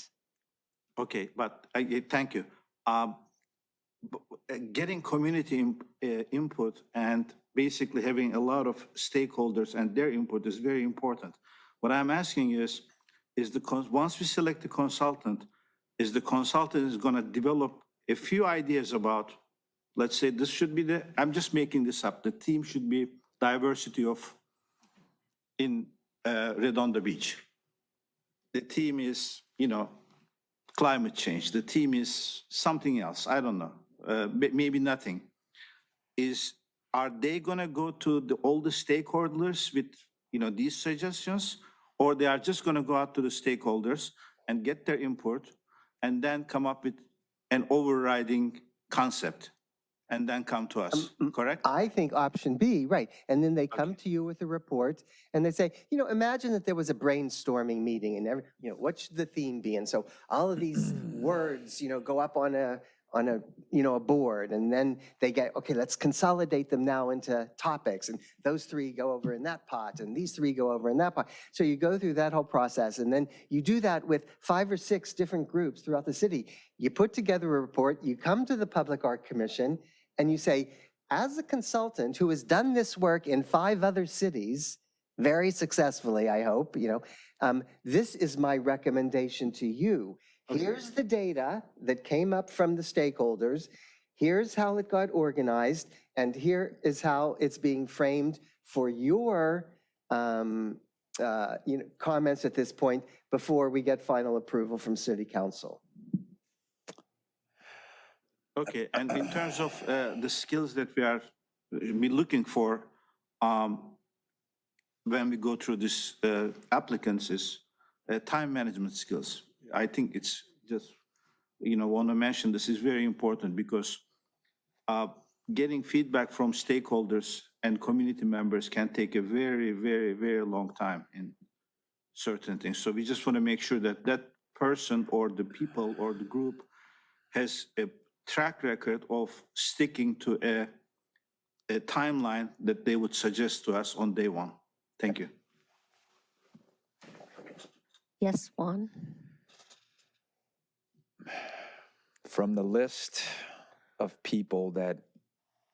Okay, but thank you. Getting community input and basically having a lot of stakeholders and their input is very important. What I'm asking is once we select the consultant, is the consultant going to develop a few ideas about, let's say this should be I'm just making this up, the theme should be diversity in Redondo Beach. The theme is, climate change. The theme is something else. I don't know. Maybe nothing. Are they going to go to all the stakeholders with, these suggestions, or they are just going to go out to the stakeholders and get their input and then come up with an overriding concept? and then come to us, correct? I think option B, right. And then they come to you with a report and they say, imagine that there was a brainstorming meeting and what should the theme be? And so all of these words, go up on a board, and then they get, okay, let's consolidate them now into topics. And those 3 go over in that pot and these 3 go over in that pot. So you go through that whole process, and then you do that with 5 or 6 different groups throughout the city. You put together a report, you come to the Public Art Commission, and you say, as a consultant who has done this work in 5 other cities, very successfully, I hope, this is my recommendation to you. Here's the data that came up from the stakeholders. Here's how it got organized, and here is how it's being framed for your comments at this point before we get final approval from City Council. Okay, and in terms of the skills that we are looking for when we go through this applicants is time management skills. I think it's just, want to mention this is very important because getting feedback from stakeholders and community members can take a very, very, very long time in certain things. So we just want to make sure that that person or the people or the group has a track record of sticking to a timeline that they would suggest to us on day 1. Thank you. Yes, Juan? From the list of people that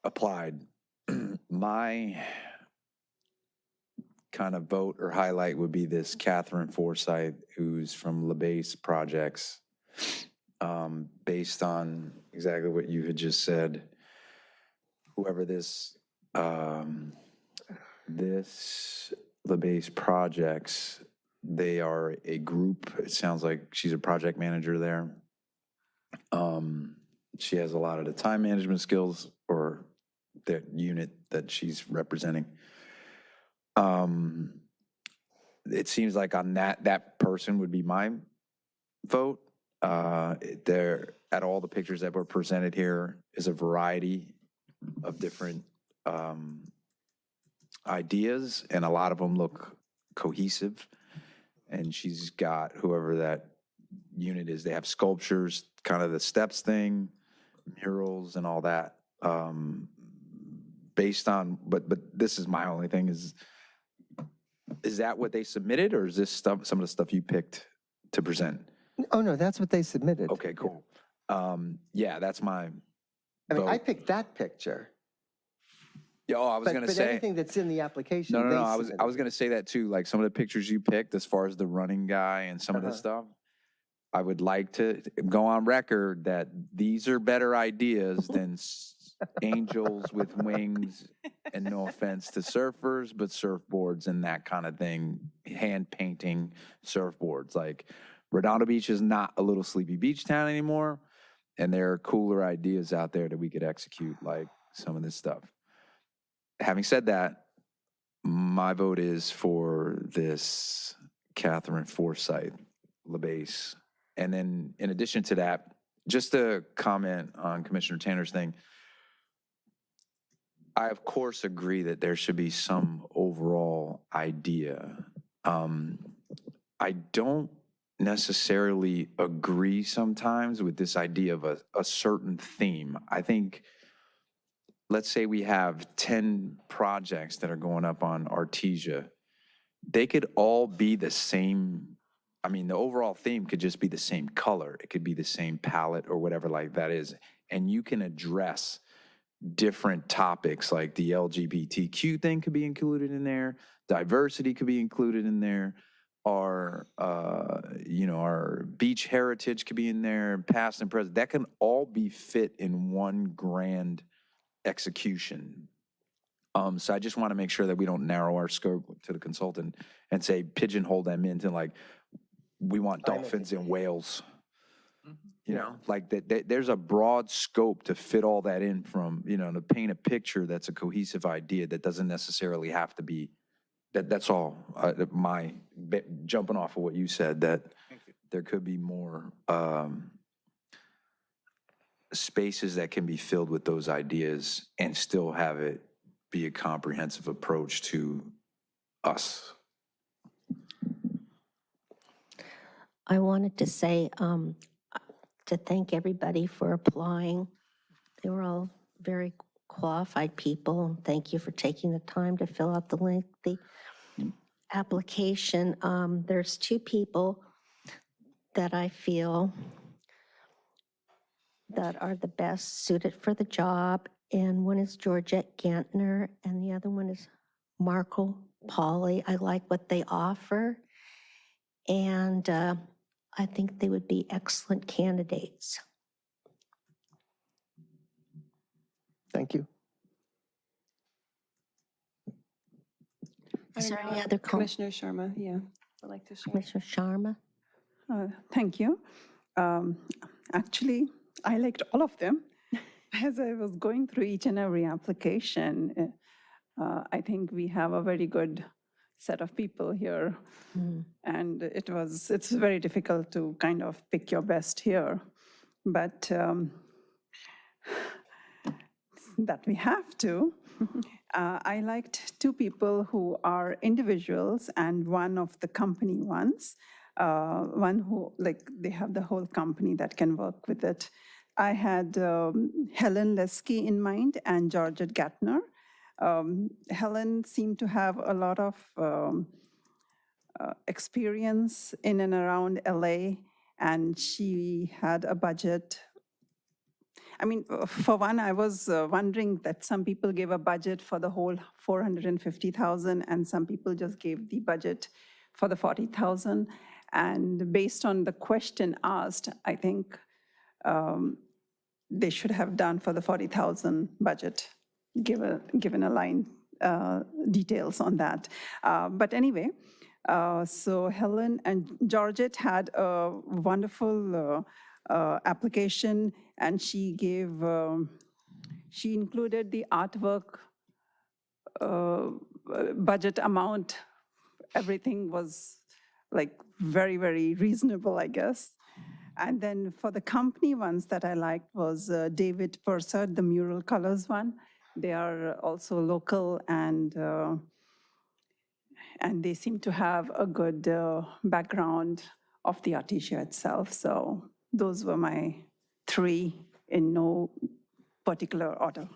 applied, my kind of vote or highlight would be this Catherine Forsyth, who's from LaBase Projects. Based on exactly what you had just said, whoever this LaBase Projects, they are a group. It sounds like she's a project manager there. She has a lot of the time management skills or the unit that she's representing. It seems like on that person would be my vote. There, at all the pictures that were presented here is a variety of different ideas, and a lot of them look cohesive. And she's got whoever that unit is. They have sculptures, kind of the steps thing, murals, and all that. Based on, but this is my only thing is that what they submitted, or is this stuff some of the stuff you picked to present? Oh, no, that's what they submitted. Okay, cool. Yeah, that's my I mean, vote. I picked that picture. Yeah, I was going to But say. anything that's in the application, No, they I was submitted. going to say that too. Like some of the pictures you picked, as far as the running guy and some of this stuff, I would like to go on record that these are better ideas than angels with wings, and no offense to surfers, but surfboards and that kind of thing, hand painting surfboards. Like Redondo Beach is not a little sleepy beach town anymore, and there are cooler ideas out there that we could execute, like some of this stuff. Having said that, my vote is for this Catherine Forsyth LaBase. And then in addition to that, just to comment on Commissioner Tanner's thing, I of course agree that there should be some overall idea. I don't necessarily agree sometimes with this idea of a certain theme. I think, let's say we have 10 projects that are going up on Artesia. They could all be the same. I mean, the overall theme could just be the same color. It could be the same palette or whatever like that is. And you can address different topics, like the LGBTQ thing could be included in there. Diversity could be included in there. Our beach heritage could be in there, past and present. That can all be fit in one grand execution. So I just want to make sure that we don't narrow our scope to the consultant and say pigeonhole them into like, we want dolphins and whales. You know, like that, there's a broad scope to fit all that in from, to paint a picture that's a cohesive idea that doesn't necessarily have to be, that's all. My jumping off of what you said, that there could be more spaces that can be filled with those ideas and still have it be a comprehensive approach to us. I wanted to say, to thank everybody for applying. They were all very qualified people. Thank you for taking the time to fill out the lengthy application. There's two people that I feel that are the best suited for the job, and one is Georgette Gantner, and the other one is Marco Pauli. I like what they offer, and I think they would be excellent candidates. Thank you. Is there any other comments? Commissioner Sharma, yeah, would like to share. Commissioner Sharma? Thank you. Actually, I liked all of them. As I was going through each and every application, I think we have a very good set of people here. And it's very difficult to kind of pick your best here. But that we have to. I liked two people who are individuals and one of the company ones. One who, like, they have the whole company that can work with it. I had Helen Lesky in mind and Georgette Gatner. Helen seemed to have a lot of experience in and around LA, and she had a budget. I mean, for one, I was wondering that some people gave a budget for the whole 450,000, and some people just gave the budget for the 40,000. And based on the question asked, I think they should have done for the 40,000 budget, given a line details on that. But anyway, so Helen and Georgette had a wonderful application, and she included the artwork budget amount. Everything was like very, very reasonable, I guess. And then for the company ones that I liked was David Purser, the mural colors one. They are also local, and they seem to have a good background of the artesia itself. So those were my three in no particular order.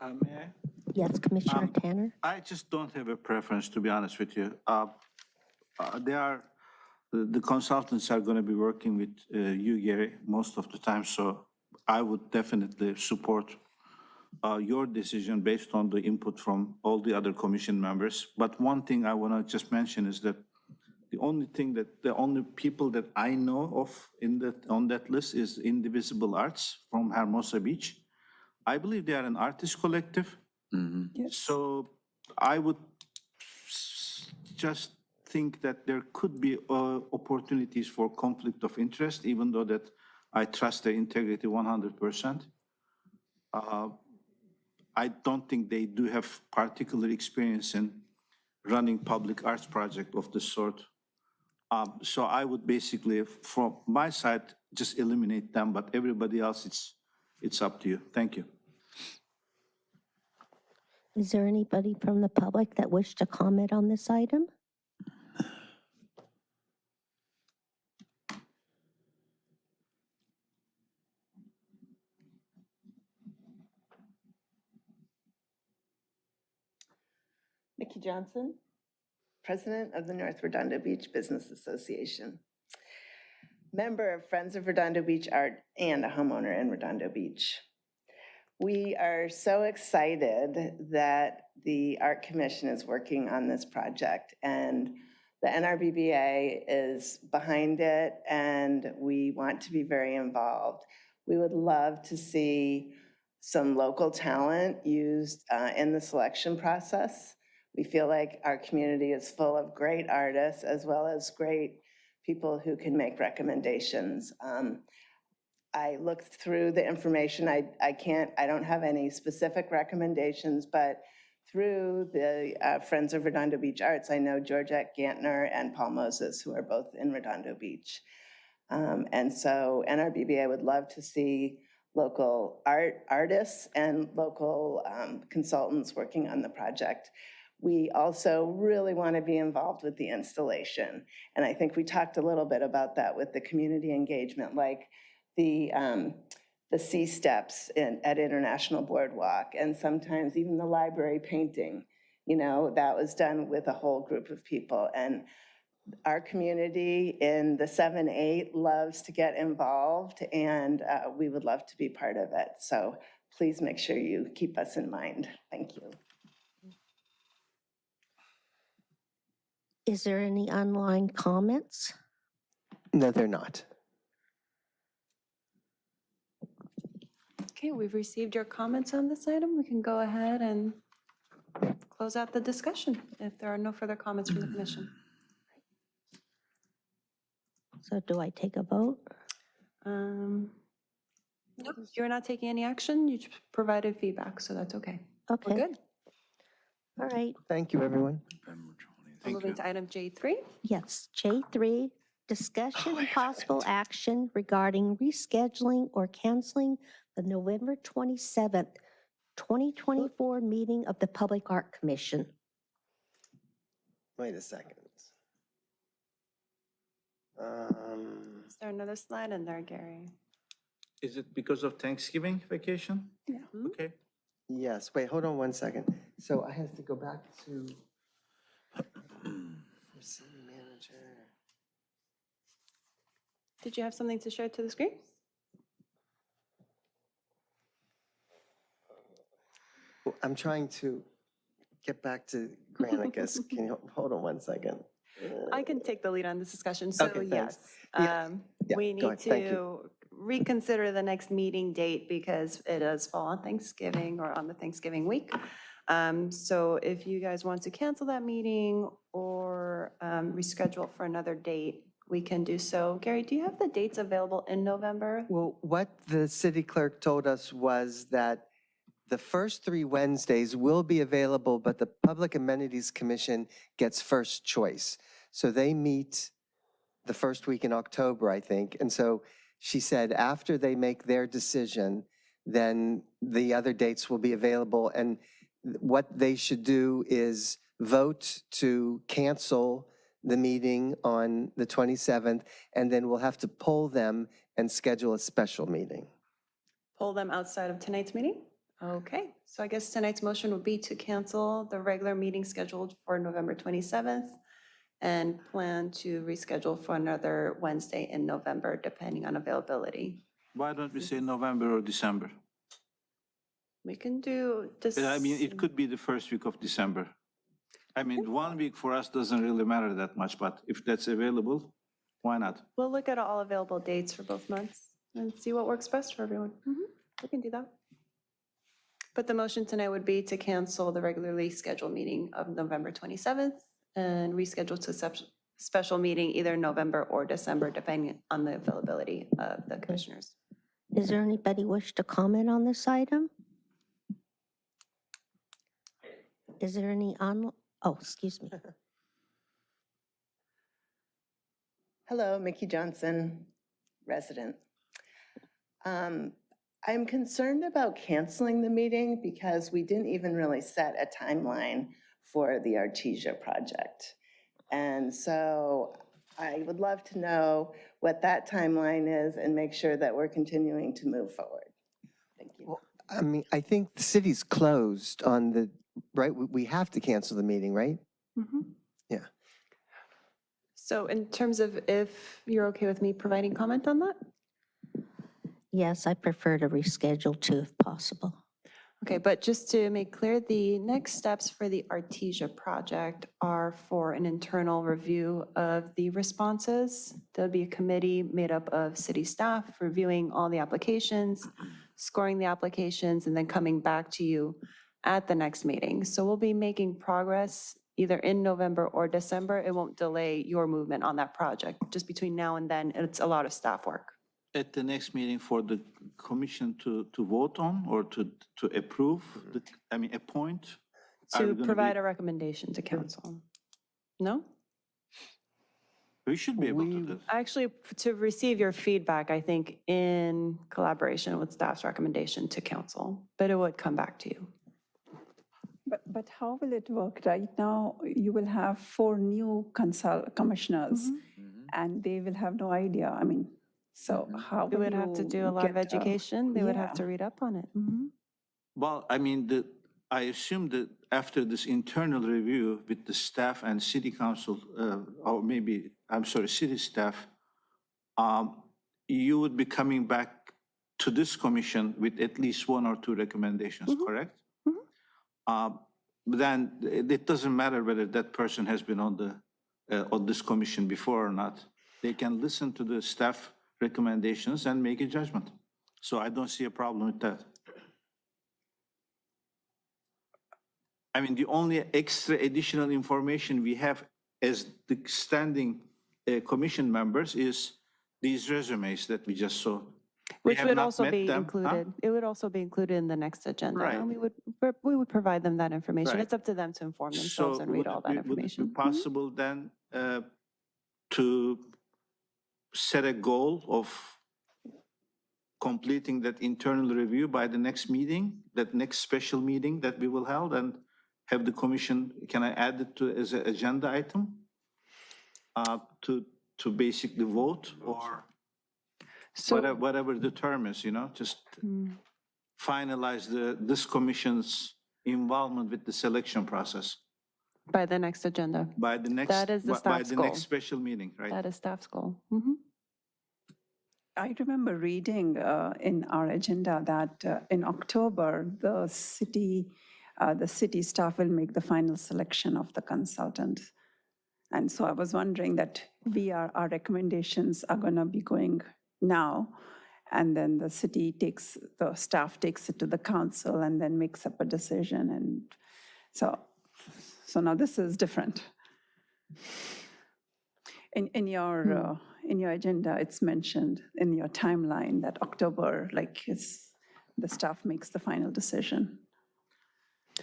May I? Yes, Commissioner Tanner? I just don't have a preference, to be honest with you. The consultants are going to be working with you, Gary, most of the time, so I would definitely support your decision based on the input from all the other commission members. But one thing I want to just mention is that the only people that I know of on that list is Indivisible Arts from Hermosa Beach. I believe they are an artist collective. Yes. So I would just think that there could be opportunities for conflict of interest, even though that I trust their integrity 100%. I don't think they do have particular experience in running public arts project of this sort. So I would basically, from my side, just eliminate them, but everybody else, it's up to you. Thank you. Is there anybody from the public that wished to comment on this item? Nikki Johnson, President of the North Redondo Beach Business Association, member of Friends of Redondo Beach Art, and a homeowner in Redondo Beach. We are so excited that the Art Commission is working on this project, and the NRBBA is behind it, and we want to be very involved. We would love to see some local talent used in the selection process. We feel like our community is full of great artists as well as great people who can make recommendations. I looked through the information. I don't have any specific recommendations, but through the Friends of Redondo Beach Arts, I know Georgette Gantner and Paul Moses, who are both in Redondo Beach. And so NRBBA would love to see local artists and local consultants working on the project. We also really want to be involved with the installation. And I think we talked a little bit about that with the community engagement, like the C steps at International Boardwalk, and sometimes even the library painting. You know, that was done with a whole group of people. And our community in the 7-8 loves to get involved, and we would love to be part of it. So please make sure you keep us in mind. Thank you. Is there any online comments? No, they're not. Okay, we've received your comments on this item. We can go ahead and close out the discussion if there are no further comments from the commission. So do I take a vote? No, you're not taking any action. You just provided feedback, so that's okay. Okay. We're good. All right. Thank you, everyone. Moving to item J3. Yes, J3, discussion and possible action regarding rescheduling or canceling the November 27th, 2024 meeting of the Public Art Commission. Wait a second. Is there another slide in there, Gary? Is it because of Thanksgiving vacation? Yeah. Okay. Yes, wait, hold on one second. So I have to go back to city manager. Did you have something to share to the screen? I'm trying to get back to Granicus. Can you hold on one second? I can take the lead on this discussion. So Okay, yes, thanks. Yeah, we go need ahead. Thank you. to reconsider the next meeting date because it does fall on Thanksgiving or on the Thanksgiving week. So if you guys want to cancel that meeting or reschedule for another date, we can do so. Gary, do you have the dates available in November? Well, what the city clerk told us was that the first 3 Wednesdays will be available, but the Public Amenities Commission gets first choice. So they meet the first week in October, I think. And so she said after they make their decision, then the other dates will be available. And what they should do is vote to cancel the meeting on the 27th, and then we'll have to poll them and schedule a special meeting. Pull them outside of tonight's meeting? Okay, so I guess tonight's motion would be to cancel the regular meeting scheduled for November 27th and plan to reschedule for another Wednesday in November, depending on availability. Why don't we say November or December? We can do this. I mean, it could be the first week of December. I mean, 1 week for us doesn't really matter that much, but if that's available, why not? We'll look at all available dates for both months and see what works best for everyone. We can do that. But the motion tonight would be to cancel the regularly scheduled meeting of November 27th and reschedule to a special meeting either November or December, depending on the availability of the commissioners. Is there anybody wish to comment on this item? Is there any oh, excuse me. Hello, Mickey Johnson, resident. I'm concerned about canceling the meeting because we didn't even really set a timeline for the Artesia project. And so I would love to know what that timeline is and make sure that we're continuing to move forward. Thank you. Well, I mean, I think the city's closed on the, right? We have to cancel the meeting, right? Yeah. So in terms of if you're okay with me providing comment on that? Yes, I prefer to reschedule too if possible. Okay, but just to make clear, the next steps for the Artesia project are for an internal review of the responses. There'll be a committee made up of city staff reviewing all the applications, scoring the applications, and then coming back to you at the next meeting. So we'll be making progress either in November or December. It won't delay your movement on that project. Just between now and then, it's a lot of staff work. At the next meeting for the commission to vote on or to approve, I mean, appoint? Are we To gonna provide be- a recommendation to council. No? We should be able to We- do. Actually, to receive your feedback, I think, in collaboration with staff's recommendation to council, but it would come back to you. But how will it work? Right now, you will have 4 new commissioners, and they will have no idea. I mean, so how They will would have to you do a lot of get, education. They would have yeah. to read up on it. Well, I mean, I assume that after this internal review with the staff and city council, or maybe, I'm sorry, city staff, you would be coming back to this commission with at least 1 or 2 recommendations, correct? Then it doesn't matter whether that person has been on this commission before or not. They can listen to the staff recommendations and make a judgment. So I don't see a problem with that. I mean, the only extra additional information we have as the standing commission members is these resumes that we just saw. We Which have would not also met be them, huh? included. It would also be included in the next agenda. Right. And we would provide them that information. Right. It's up to them to inform themselves So and read all that would it be information. possible then to set a goal of completing that internal review by the next meeting, that next special meeting that we will hold, and have the commission, can I add it to as an agenda item? To basically vote, or So, whatever the term is, just finalize this commission's involvement with the selection process by the next agenda, by the next, That is the by staff's the goal. next special meeting, right? that is staff's goal. I remember reading in our agenda that in October, the city staff will make the final selection of the consultant. And so I was wondering that our recommendations are going to be going now, and then the staff takes it to the council and then makes up a decision. And so now this is different. In your agenda, it's mentioned in your timeline that October, the staff makes the final decision.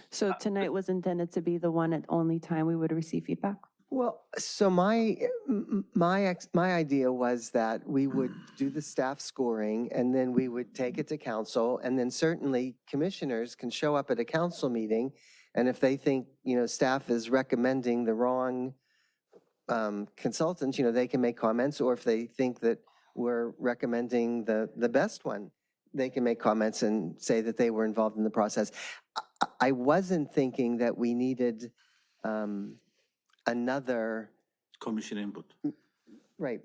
So tonight was intended to be the one and only time we would receive feedback? Well, so my idea was that we would do the staff scoring, and then we would take it to council, and then certainly commissioners can show up at a council meeting, and if they think, staff is recommending the wrong consultants, they can make comments, or if they think that we're recommending the best one, they can make comments and say that they were involved in the process. I wasn't thinking that we needed another, Commission input. right,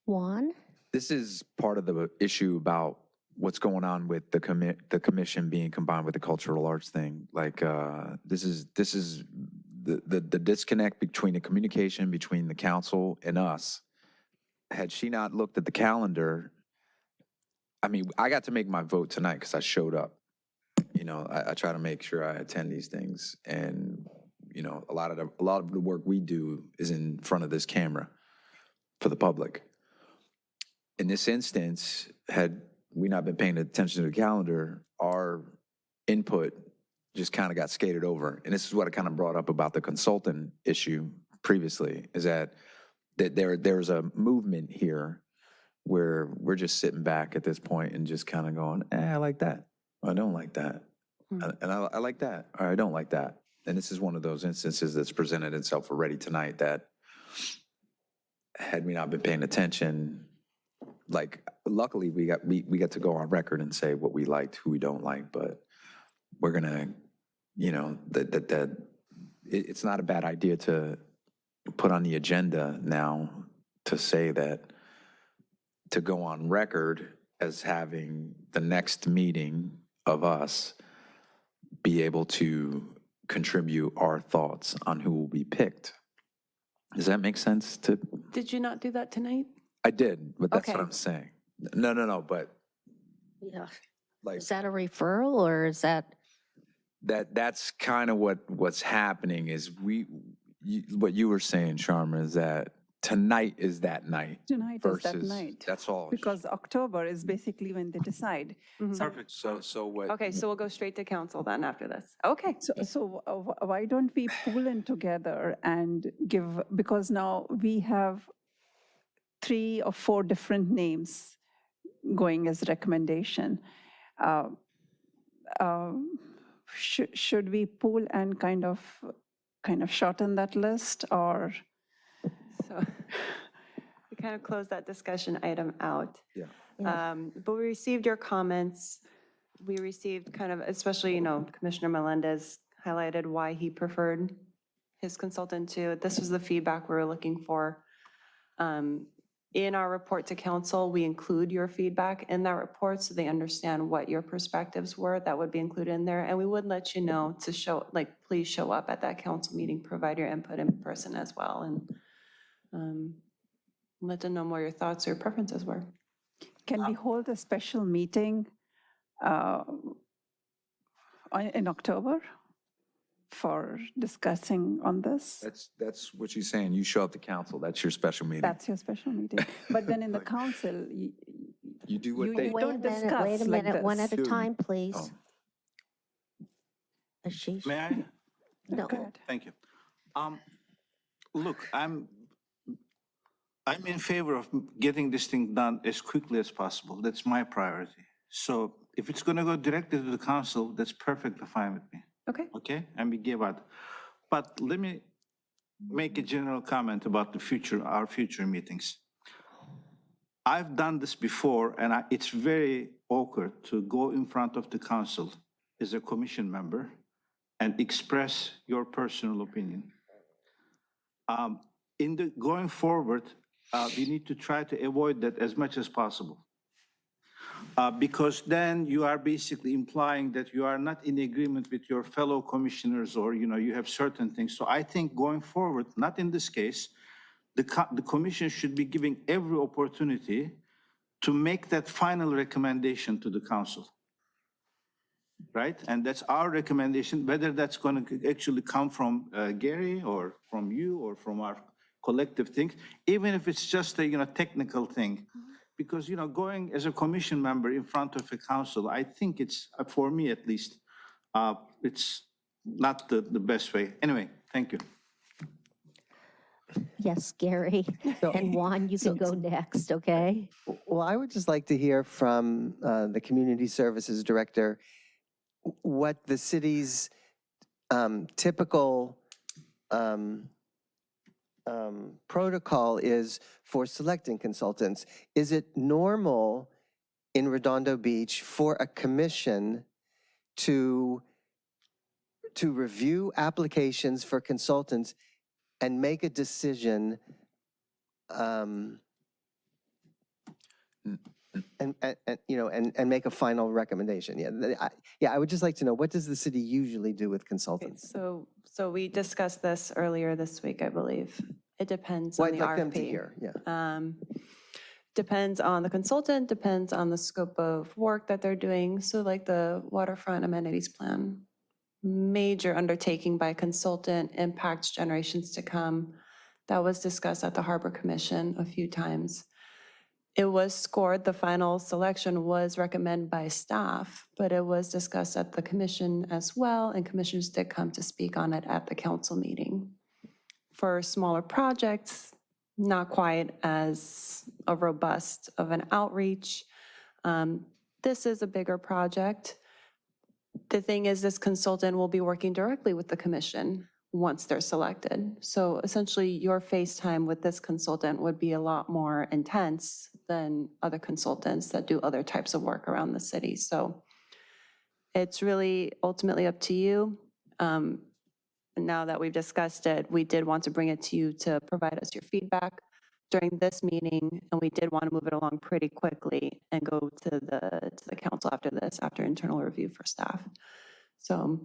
Juan? This is part of the issue about what's going on with the commission being combined with the cultural arts thing. Like, this is the disconnect between the communication between the council and us. Had she not looked at the calendar, I mean, I got to make my vote tonight because I showed up. I try to make sure I attend these things, and a lot of the work we do is in front of this camera for the public. In this instance, had we not been paying attention to the calendar, our input just kind of got skated over. And this is what I kind of brought up about the consultant issue previously, is that there's a movement here where we're just sitting back at this point and just kind of going, I like that. I don't like that. And I like that, or I don't like that. And this is one of those instances that's presented itself already tonight that had we not been paying attention, luckily we got to go on record and say what we liked, who we don't like, but we're gonna, it's not a bad idea to put on the agenda now to say that, to go on record as having the next meeting of us be able to contribute our thoughts on who will be picked. Does that make sense to? Did you not do that tonight? I did, but that's what Okay. I'm saying. No, but Yeah. like Is that a referral or is that? that's kind of what's happening is what you were saying, Sharma, is that tonight is that night. Tonight is that versus- night. That's all. Because October is basically when they decide. Perfect. So what? Okay, so we'll go straight to council then after this. Okay. So why don't we pool in together and give, because now we have 3 or 4 different names going as recommendation. Should we pool and kind of shorten that list, or? So we kind of close that discussion item out. Yeah. But we received your comments. We received kind of, especially, Commissioner Melendez highlighted why he preferred his consultant to. This was the feedback we were looking for. In our report to council, we include your feedback in that report so they understand what your perspectives were. That would be included in there. And we would let you know to show, please show up at that council meeting, provide your input in person as well, and let them know what your thoughts or your preferences were. Can we hold a special meeting in October for discussing on this? That's what she's saying. You show up to council. That's your special meeting. That's your special meeting. But then in the council, You do what You- they. you Wait a don't minute, discuss wait a like minute, one this. at a Do- time, please. Oh. Ashish? May I? No. Go ahead. Thank you. Look, I'm in favor of getting this thing done as quickly as possible. That's my priority. So if it's going to go directly to the council, that's perfectly fine with me. Okay. Okay? And we give out. But let me make a general comment about our future meetings. I've done this before, and it's very awkward to go in front of the council as a commission member and express your personal opinion. Going forward, we need to try to avoid that as much as possible. Because then you are basically implying that you are not in agreement with your fellow commissioners, or you have certain things. So I think going forward, not in this case, the commission should be giving every opportunity to make that final recommendation to the council. Right? And that's our recommendation, whether that's going to actually come from Gary or from you or from our collective things, even if it's just a technical thing. Because going as a commission member in front of a council, I think it's, for me at least, it's not the best way. Anyway, thank you. Yes, Gary. And Juan, you can go next, okay? Well, I would just like to hear from the Community Services Director what the city's typical protocol is for selecting consultants. Is it normal in Redondo Beach for a commission to review applications for consultants and make a decision and make a final recommendation? I would just like to know, what does the city usually do with consultants? So we discussed this earlier this week, I believe. It depends Well, on I'd the like them to RFP. hear, yeah. Depends on the consultant, depends on the scope of work that they're doing. So like the waterfront amenities plan, major undertaking by consultant, impacts generations to come. That was discussed at the Harbor Commission a few times. It was scored, the final selection was recommended by staff, but it was discussed at the commission as well, and commissioners did come to speak on it at the council meeting. For smaller projects, not quite as a robust of an outreach. This is a bigger project. The thing is, this consultant will be working directly with the commission once they're selected. So essentially, your face time with this consultant would be a lot more intense than other consultants that do other types of work around the city. So it's really ultimately up to you. Now that we've discussed it, we did want to bring it to you to provide us your feedback during this meeting, and we did want to move it along pretty quickly and go to the council after this, after internal review for staff. So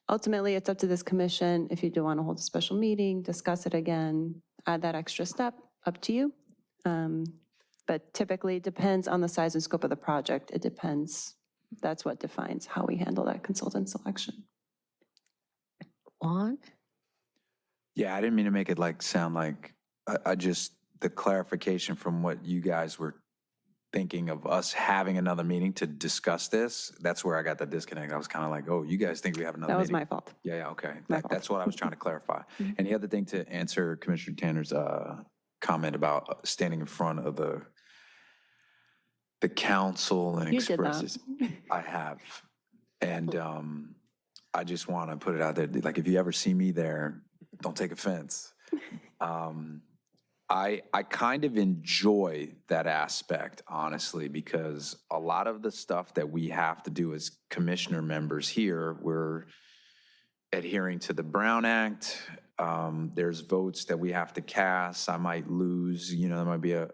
ultimately, it's up to this commission. If you do want to hold a special meeting, discuss it again, add that extra step, up to you. But typically, it depends on the size and scope of the project. It depends. That's what defines how we handle that consultant selection. Juan? Yeah, I didn't mean to make it sound like I just, the clarification from what you guys were thinking of us having another meeting to discuss this, that's where I got the disconnect. I was kind of like, oh, you guys think we have another That meeting? was my fault. Yeah, okay. My fault. That's what I was trying to clarify. And the other thing to answer Commissioner Tanner's comment about standing in front of the council and You did that. express this. I have. And I just want to put it out there, like, if you ever see me there, don't take offense. I kind of enjoy that aspect, honestly, because a lot of the stuff that we have to do as commissioner members here, we're adhering to the Brown Act. There's votes that we have to cast. I might lose, you know, there might be a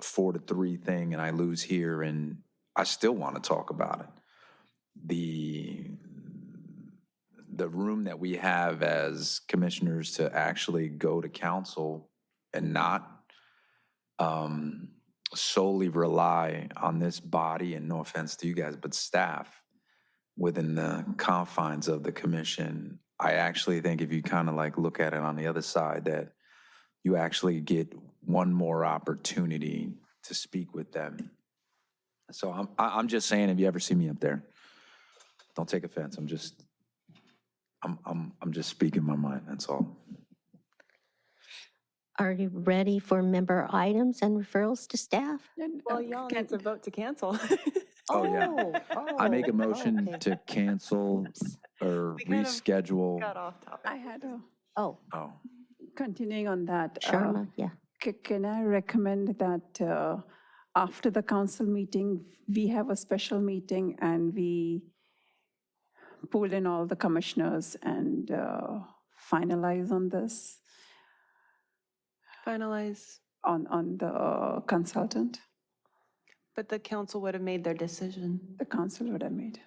4-3 thing and I lose here and I still want to talk about it. The room that we have as commissioners to actually go to council and not solely rely on this body, and no offense to you guys, but staff within the confines of the commission. I actually think if you kind of like look at it on the other side, that you actually get one more opportunity to speak with them. So I'm just saying, if you ever see me up there, don't take offense. I'm just speaking my mind, that's all. Are you ready for member items and referrals to staff? Well, y'all need to vote to cancel. Oh, yeah. I make a motion okay. to cancel or We kind of reschedule. Got off topic. I had a, Oh, Oh, continuing on that. Sharma, yeah. Can I recommend that after the council meeting, we have a special meeting and we pull in all the commissioners and finalize on this, Finalize, on the consultant, but the council would have made their decision. the council would have made.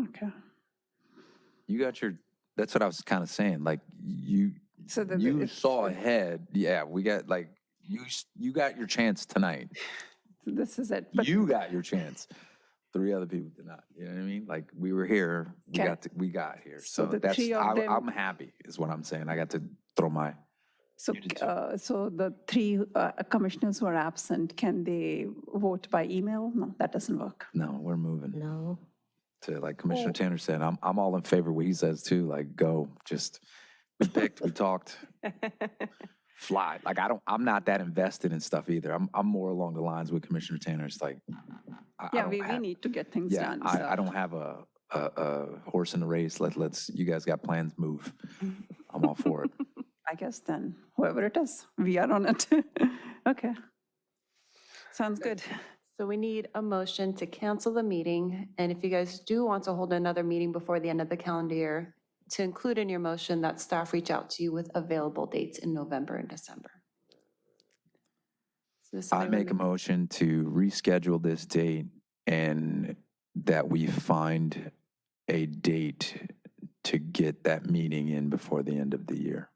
Okay. you got your, that's what I was kind of saying, like, you it's- saw ahead. Yeah, we got, like, you got your chance tonight. This is it. But You got your chance. 3 other people did not. You know what I mean? Like, we were here, Okay. we got here. So So the that's, three of them- I'm happy is what I'm saying. I got to throw my, So, You did too. so the 3 commissioners who are absent, can they vote by email? No, that doesn't work. no, we're moving. No. To, like Commissioner Tanner said, I'm all in favor of what he says too, like, go, just, we picked, we talked, fly. Like, I'm not that invested in stuff either. I'm more along the lines with Commissioner Tanner. It's like, I Yeah, don't we have- need to get things Yeah, done. I don't have a horse in the race. Let's, you guys got plans, move. I'm all for it. I guess then, whoever it is, we are on it. Okay. Sounds good. So we need a motion to cancel the meeting, and if you guys do want to hold another meeting before the end of the calendar year, to include in your motion that staff reach out to you with available dates in November and December. So does I somebody make a wanna- motion to reschedule this date and that we find a date to get that meeting in before the end of the year.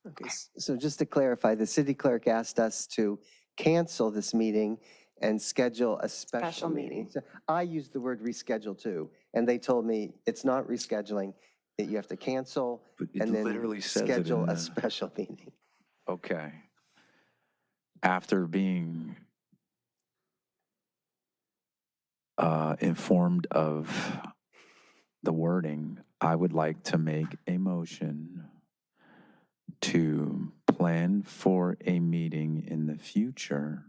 Okay, so just to clarify, the city clerk asked us to cancel this meeting and schedule a special Special meeting. meeting. So I used the word reschedule too, and they told me it's not rescheduling, that you have to cancel But it and then literally says it in schedule a the- special meeting. Okay. After being informed of the wording, I would like to make a motion to plan for a meeting in the future,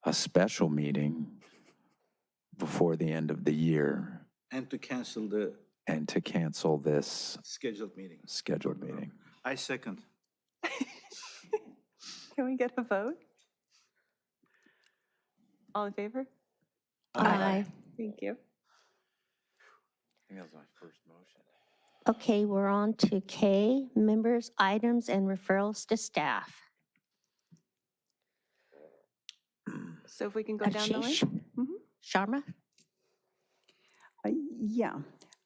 a special meeting before the end of the year, And to cancel the and to cancel this scheduled meeting. scheduled meeting. I second. Can we get a vote? All in favor? Aye. Thank you. I think that was my first motion. Okay, we're on to K, members, items, and referrals to staff. So if we can go down the line? Ashish? Sharma? Yeah,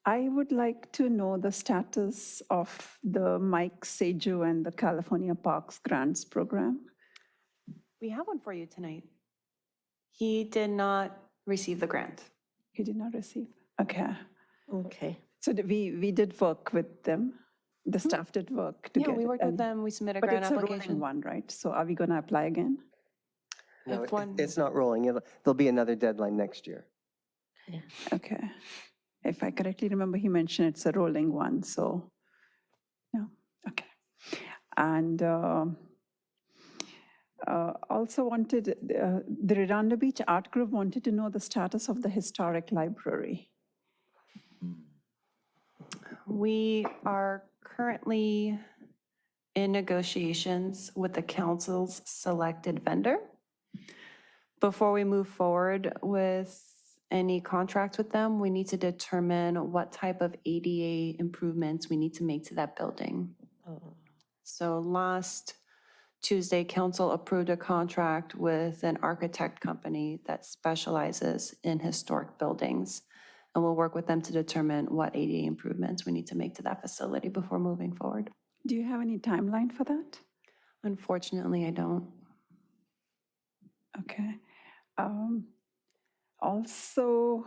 I would like to know the status of the Mike Seju and the California Parks Grants Program. We have one for you tonight. He did not receive the grant. He did not receive. Okay. Okay. So we did work with them. The staff did work to Yeah, get we it, worked with and- them, we submitted a But grant it's a rolling application. one, right? So are we going to apply again? No, If one- it's not rolling. There'll be another deadline next year. Okay. If I correctly remember, he mentioned it's a rolling one, so, yeah, okay. And also wanted, the Redondo Beach Art Group wanted to know the status of the historic library. We are currently in negotiations with the council's selected vendor. Before we move forward with any contract with them, we need to determine what type of ADA improvements we need to make to that building. So last Tuesday, council approved a contract with an architect company that specializes in historic buildings. And we'll work with them to determine what ADA improvements we need to make to that facility before moving forward. Do you have any timeline for that? Unfortunately, I don't. Okay. Also,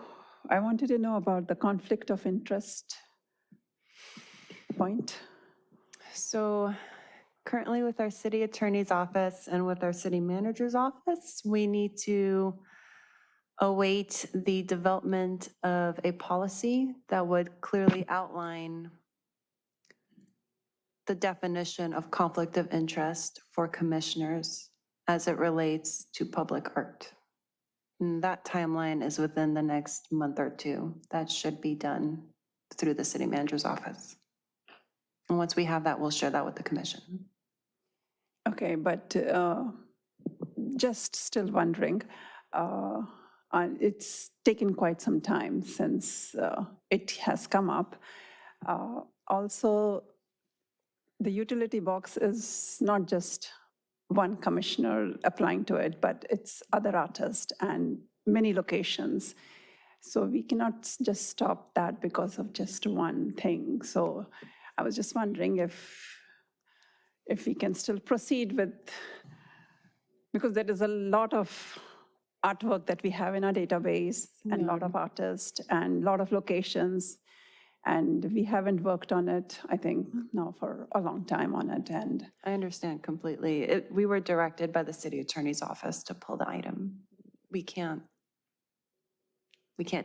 I wanted to know about the conflict of interest point. So currently with our city attorney's office and with our city manager's office, we need to await the development of a policy that would clearly outline the definition of conflict of interest for commissioners as it relates to public art. And that timeline is within the next month or two. That should be done through the city manager's office. And once we have that, we'll share that with the commission. Okay, but just still wondering, it's taken quite some time since it has come up. Also, the utility box is not just one commissioner applying to it, but it's other artists and many locations. So we cannot just stop that because of just one thing. So I was just wondering if we can still proceed with, because there is a lot of artwork that we have in our database and a lot of artists and a lot of locations. And we haven't worked on it, I think, now for a long time on it. And I understand completely. We were directed by the city attorney's office to pull the item. We can't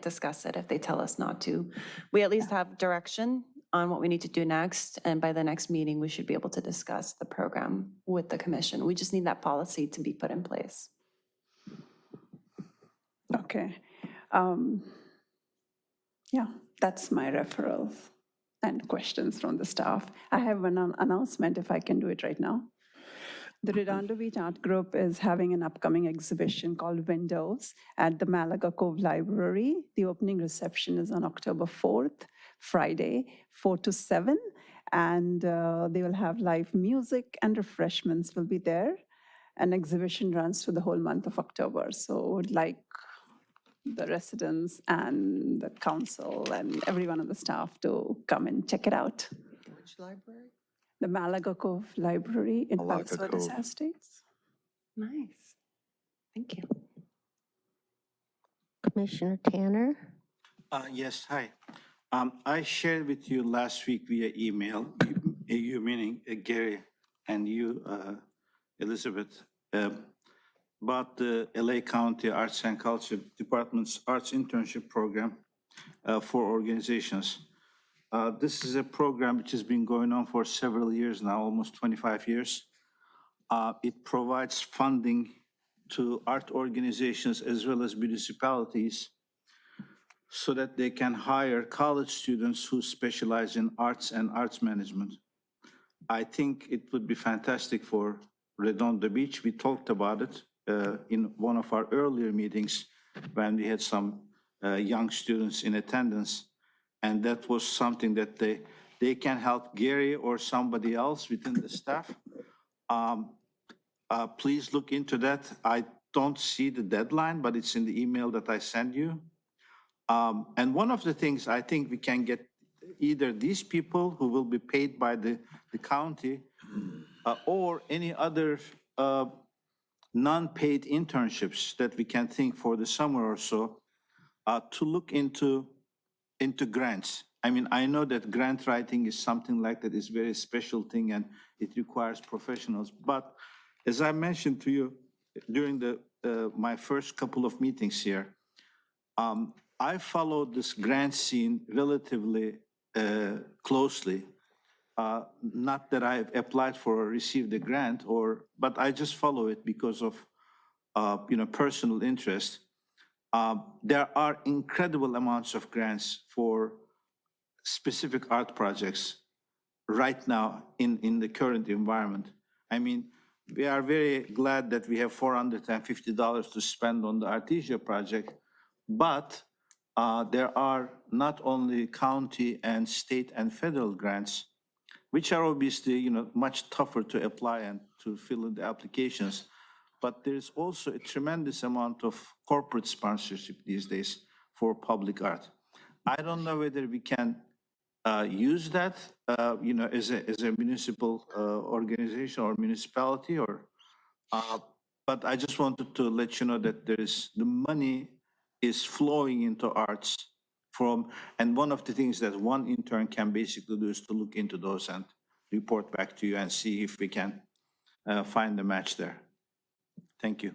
discuss it if they tell us not to. We at least have direction on what we need to do next, and by the next meeting, we should be able to discuss the program with the commission. We just need that policy to be put in place. okay. Yeah, that's my referrals and questions from the staff. I have an announcement if I can do it right now. The Redondo Beach Art Group is having an upcoming exhibition called Windows at the Malaga Cove Library. The opening reception is on October 4th, Friday, 4 to 7. And they will have live music and refreshments will be there. An exhibition runs through the whole month of October. So would like the residents and the council and everyone on the staff to come and check it out. Which library? The Malaga Cove Library in Malaga Palos Verdes Cove. Estates. Nice. Thank you. Commissioner Tanner? Yes, hi. I shared with you last week via email, you meaning Gary and you, Elizabeth, about the LA County Arts and Culture Department's Arts Internship Program for organizations. This is a program which has been going on for several years now, almost 25 years. It provides funding to art organizations as well as municipalities so that they can hire college students who specialize in arts and arts management. I think it would be fantastic for Redondo Beach. We talked about it in one of our earlier meetings when we had some young students in attendance. And that was something that they can help Gary or somebody else within the staff. Please look into that. I don't see the deadline, but it's in the email that I sent you. And one of the things I think we can get either these people who will be paid by the county or any other non-paid internships that we can think for the summer or so to look into grants. I mean, I know that grant writing is something like that, is very special thing and it requires professionals. But as I mentioned to you during my first couple of meetings here, I followed this grant scene relatively closely. Not that I've applied for or received a grant, but I just follow it because of personal interest. There are incredible amounts of grants for specific art projects right now in the current environment. I mean, we are very glad that we have $450 to spend on the Artesia project, but there are not only county and state and federal grants, which are obviously, much tougher to apply and to fill in the applications, but there's also a tremendous amount of corporate sponsorship these days for public art. I don't know whether we can use that, as a municipal organization or municipality, but I just wanted to let you know that the money is flowing into arts and one of the things that one intern can basically do is to look into those and report back to you and see if we can find a match there. Thank you.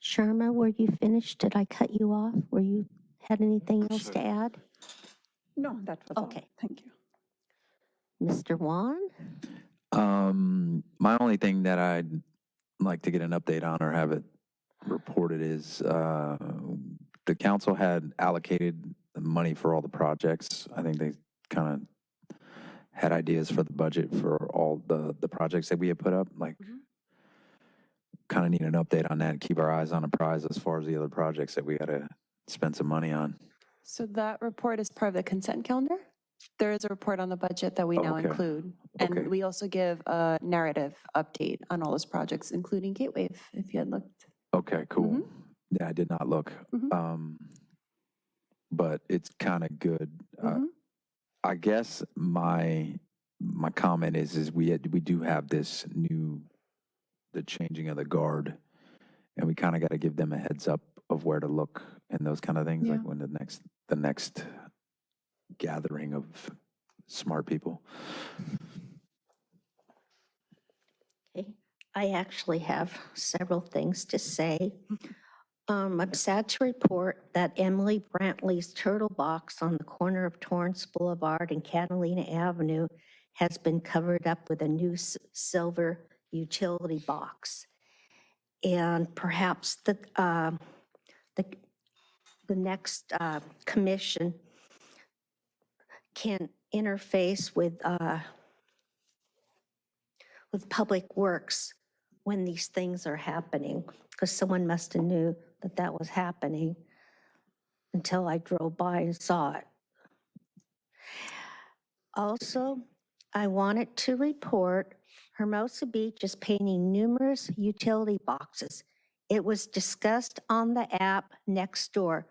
Sharma, were you finished? Did I cut you off? Were you had anything else to Sorry. add? No, that was all. Okay. Thank you. Mr. Juan? My only thing that I'd like to get an update on or have it reported is the council had allocated the money for all the projects. I think they kind of had ideas for the budget for all the projects that we had put up. Like, kind of need an update on that. Keep our eyes on the prize as far as the other projects that we got to spend some money on. So that report is part of the consent calendar. There is a report on the budget that we now Okay. include. And Okay. we also give a narrative update on all those projects, including Gateway, if you had looked. Okay, cool. Yeah, I did not look. But it's kind of good. I guess my comment is we do have this the changing of the guard, and we kind of got to give them a heads up of where to look and those kind of things, like when the next gathering of smart people. Okay. I actually have several things to say. I'm sad to report that Emily Brantley's Turtle Box on the corner of Torrance Boulevard and Catalina Avenue has been covered up with a new silver utility box. And perhaps the next commission can interface with Public Works when these things are happening, because someone must have knew that was happening until I drove by and saw it. Also, I wanted to report Hermosa Beach is painting numerous utility boxes. It was discussed on the app next door.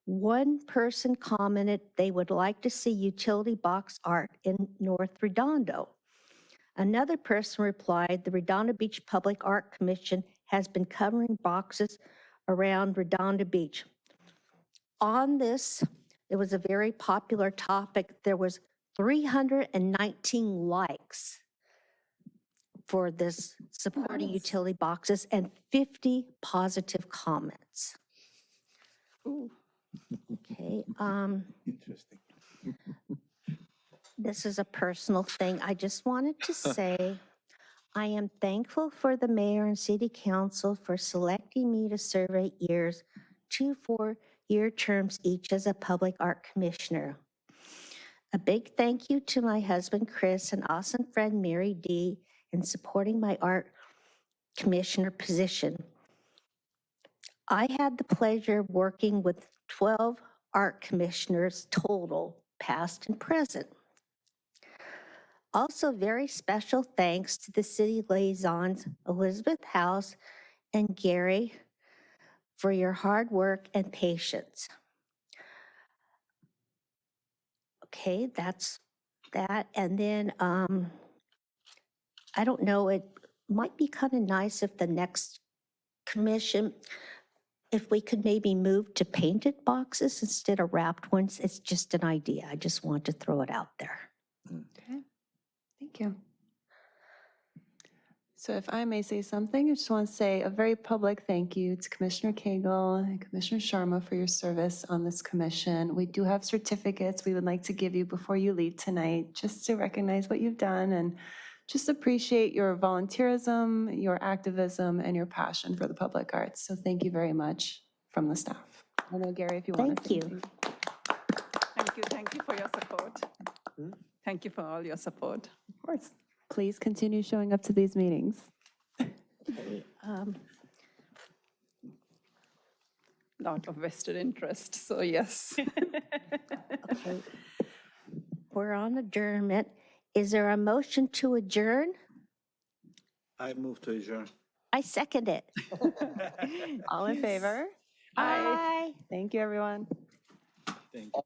One person commented they would like to see utility box art in North Redondo. Another person replied, the Redondo Beach Public Art Commission has been covering boxes around Redondo Beach. On this, it was a very popular topic. There was 319 likes for this supporting utility boxes and 50 positive comments. Okay. Interesting. This is a personal thing. I just wanted to say I am thankful for the mayor and city council for selecting me to serve 8 years, 2 4-year terms each as a public art commissioner. A big thank you to my husband, Chris, and awesome friend, Mary D., in supporting my art commissioner position. I had the pleasure of working with 12 art commissioners total, past and present. Also, very special thanks to the city liaisons, Elizabeth House and Gary, for your hard work and patience. Okay, that's that. And then, I don't know, it might be kind of nice if the next commission if we could maybe move to painted boxes instead of wrapped ones. It's just an idea. I just want to throw it out there. Okay, thank you. So if I may say something, I just want to say a very public thank you to Commissioner Cagle and Commissioner Sharma for your service on this commission. We do have certificates we would like to give you before you leave tonight, just to recognize what you've done and just appreciate your volunteerism, your activism, and your passion for the public arts. So thank you very much from the staff. I know, Gary, if you want to say Thank you. anything. Thank you for your support. Thank you for all your support. Of course. Please continue showing up to these meetings. Okay, Lot of vested interest, so yes. okay. We're on adjournment. Is there a motion to adjourn? I move to adjourn. I second it. All in favor? Aye. Thank you, everyone. Thank you.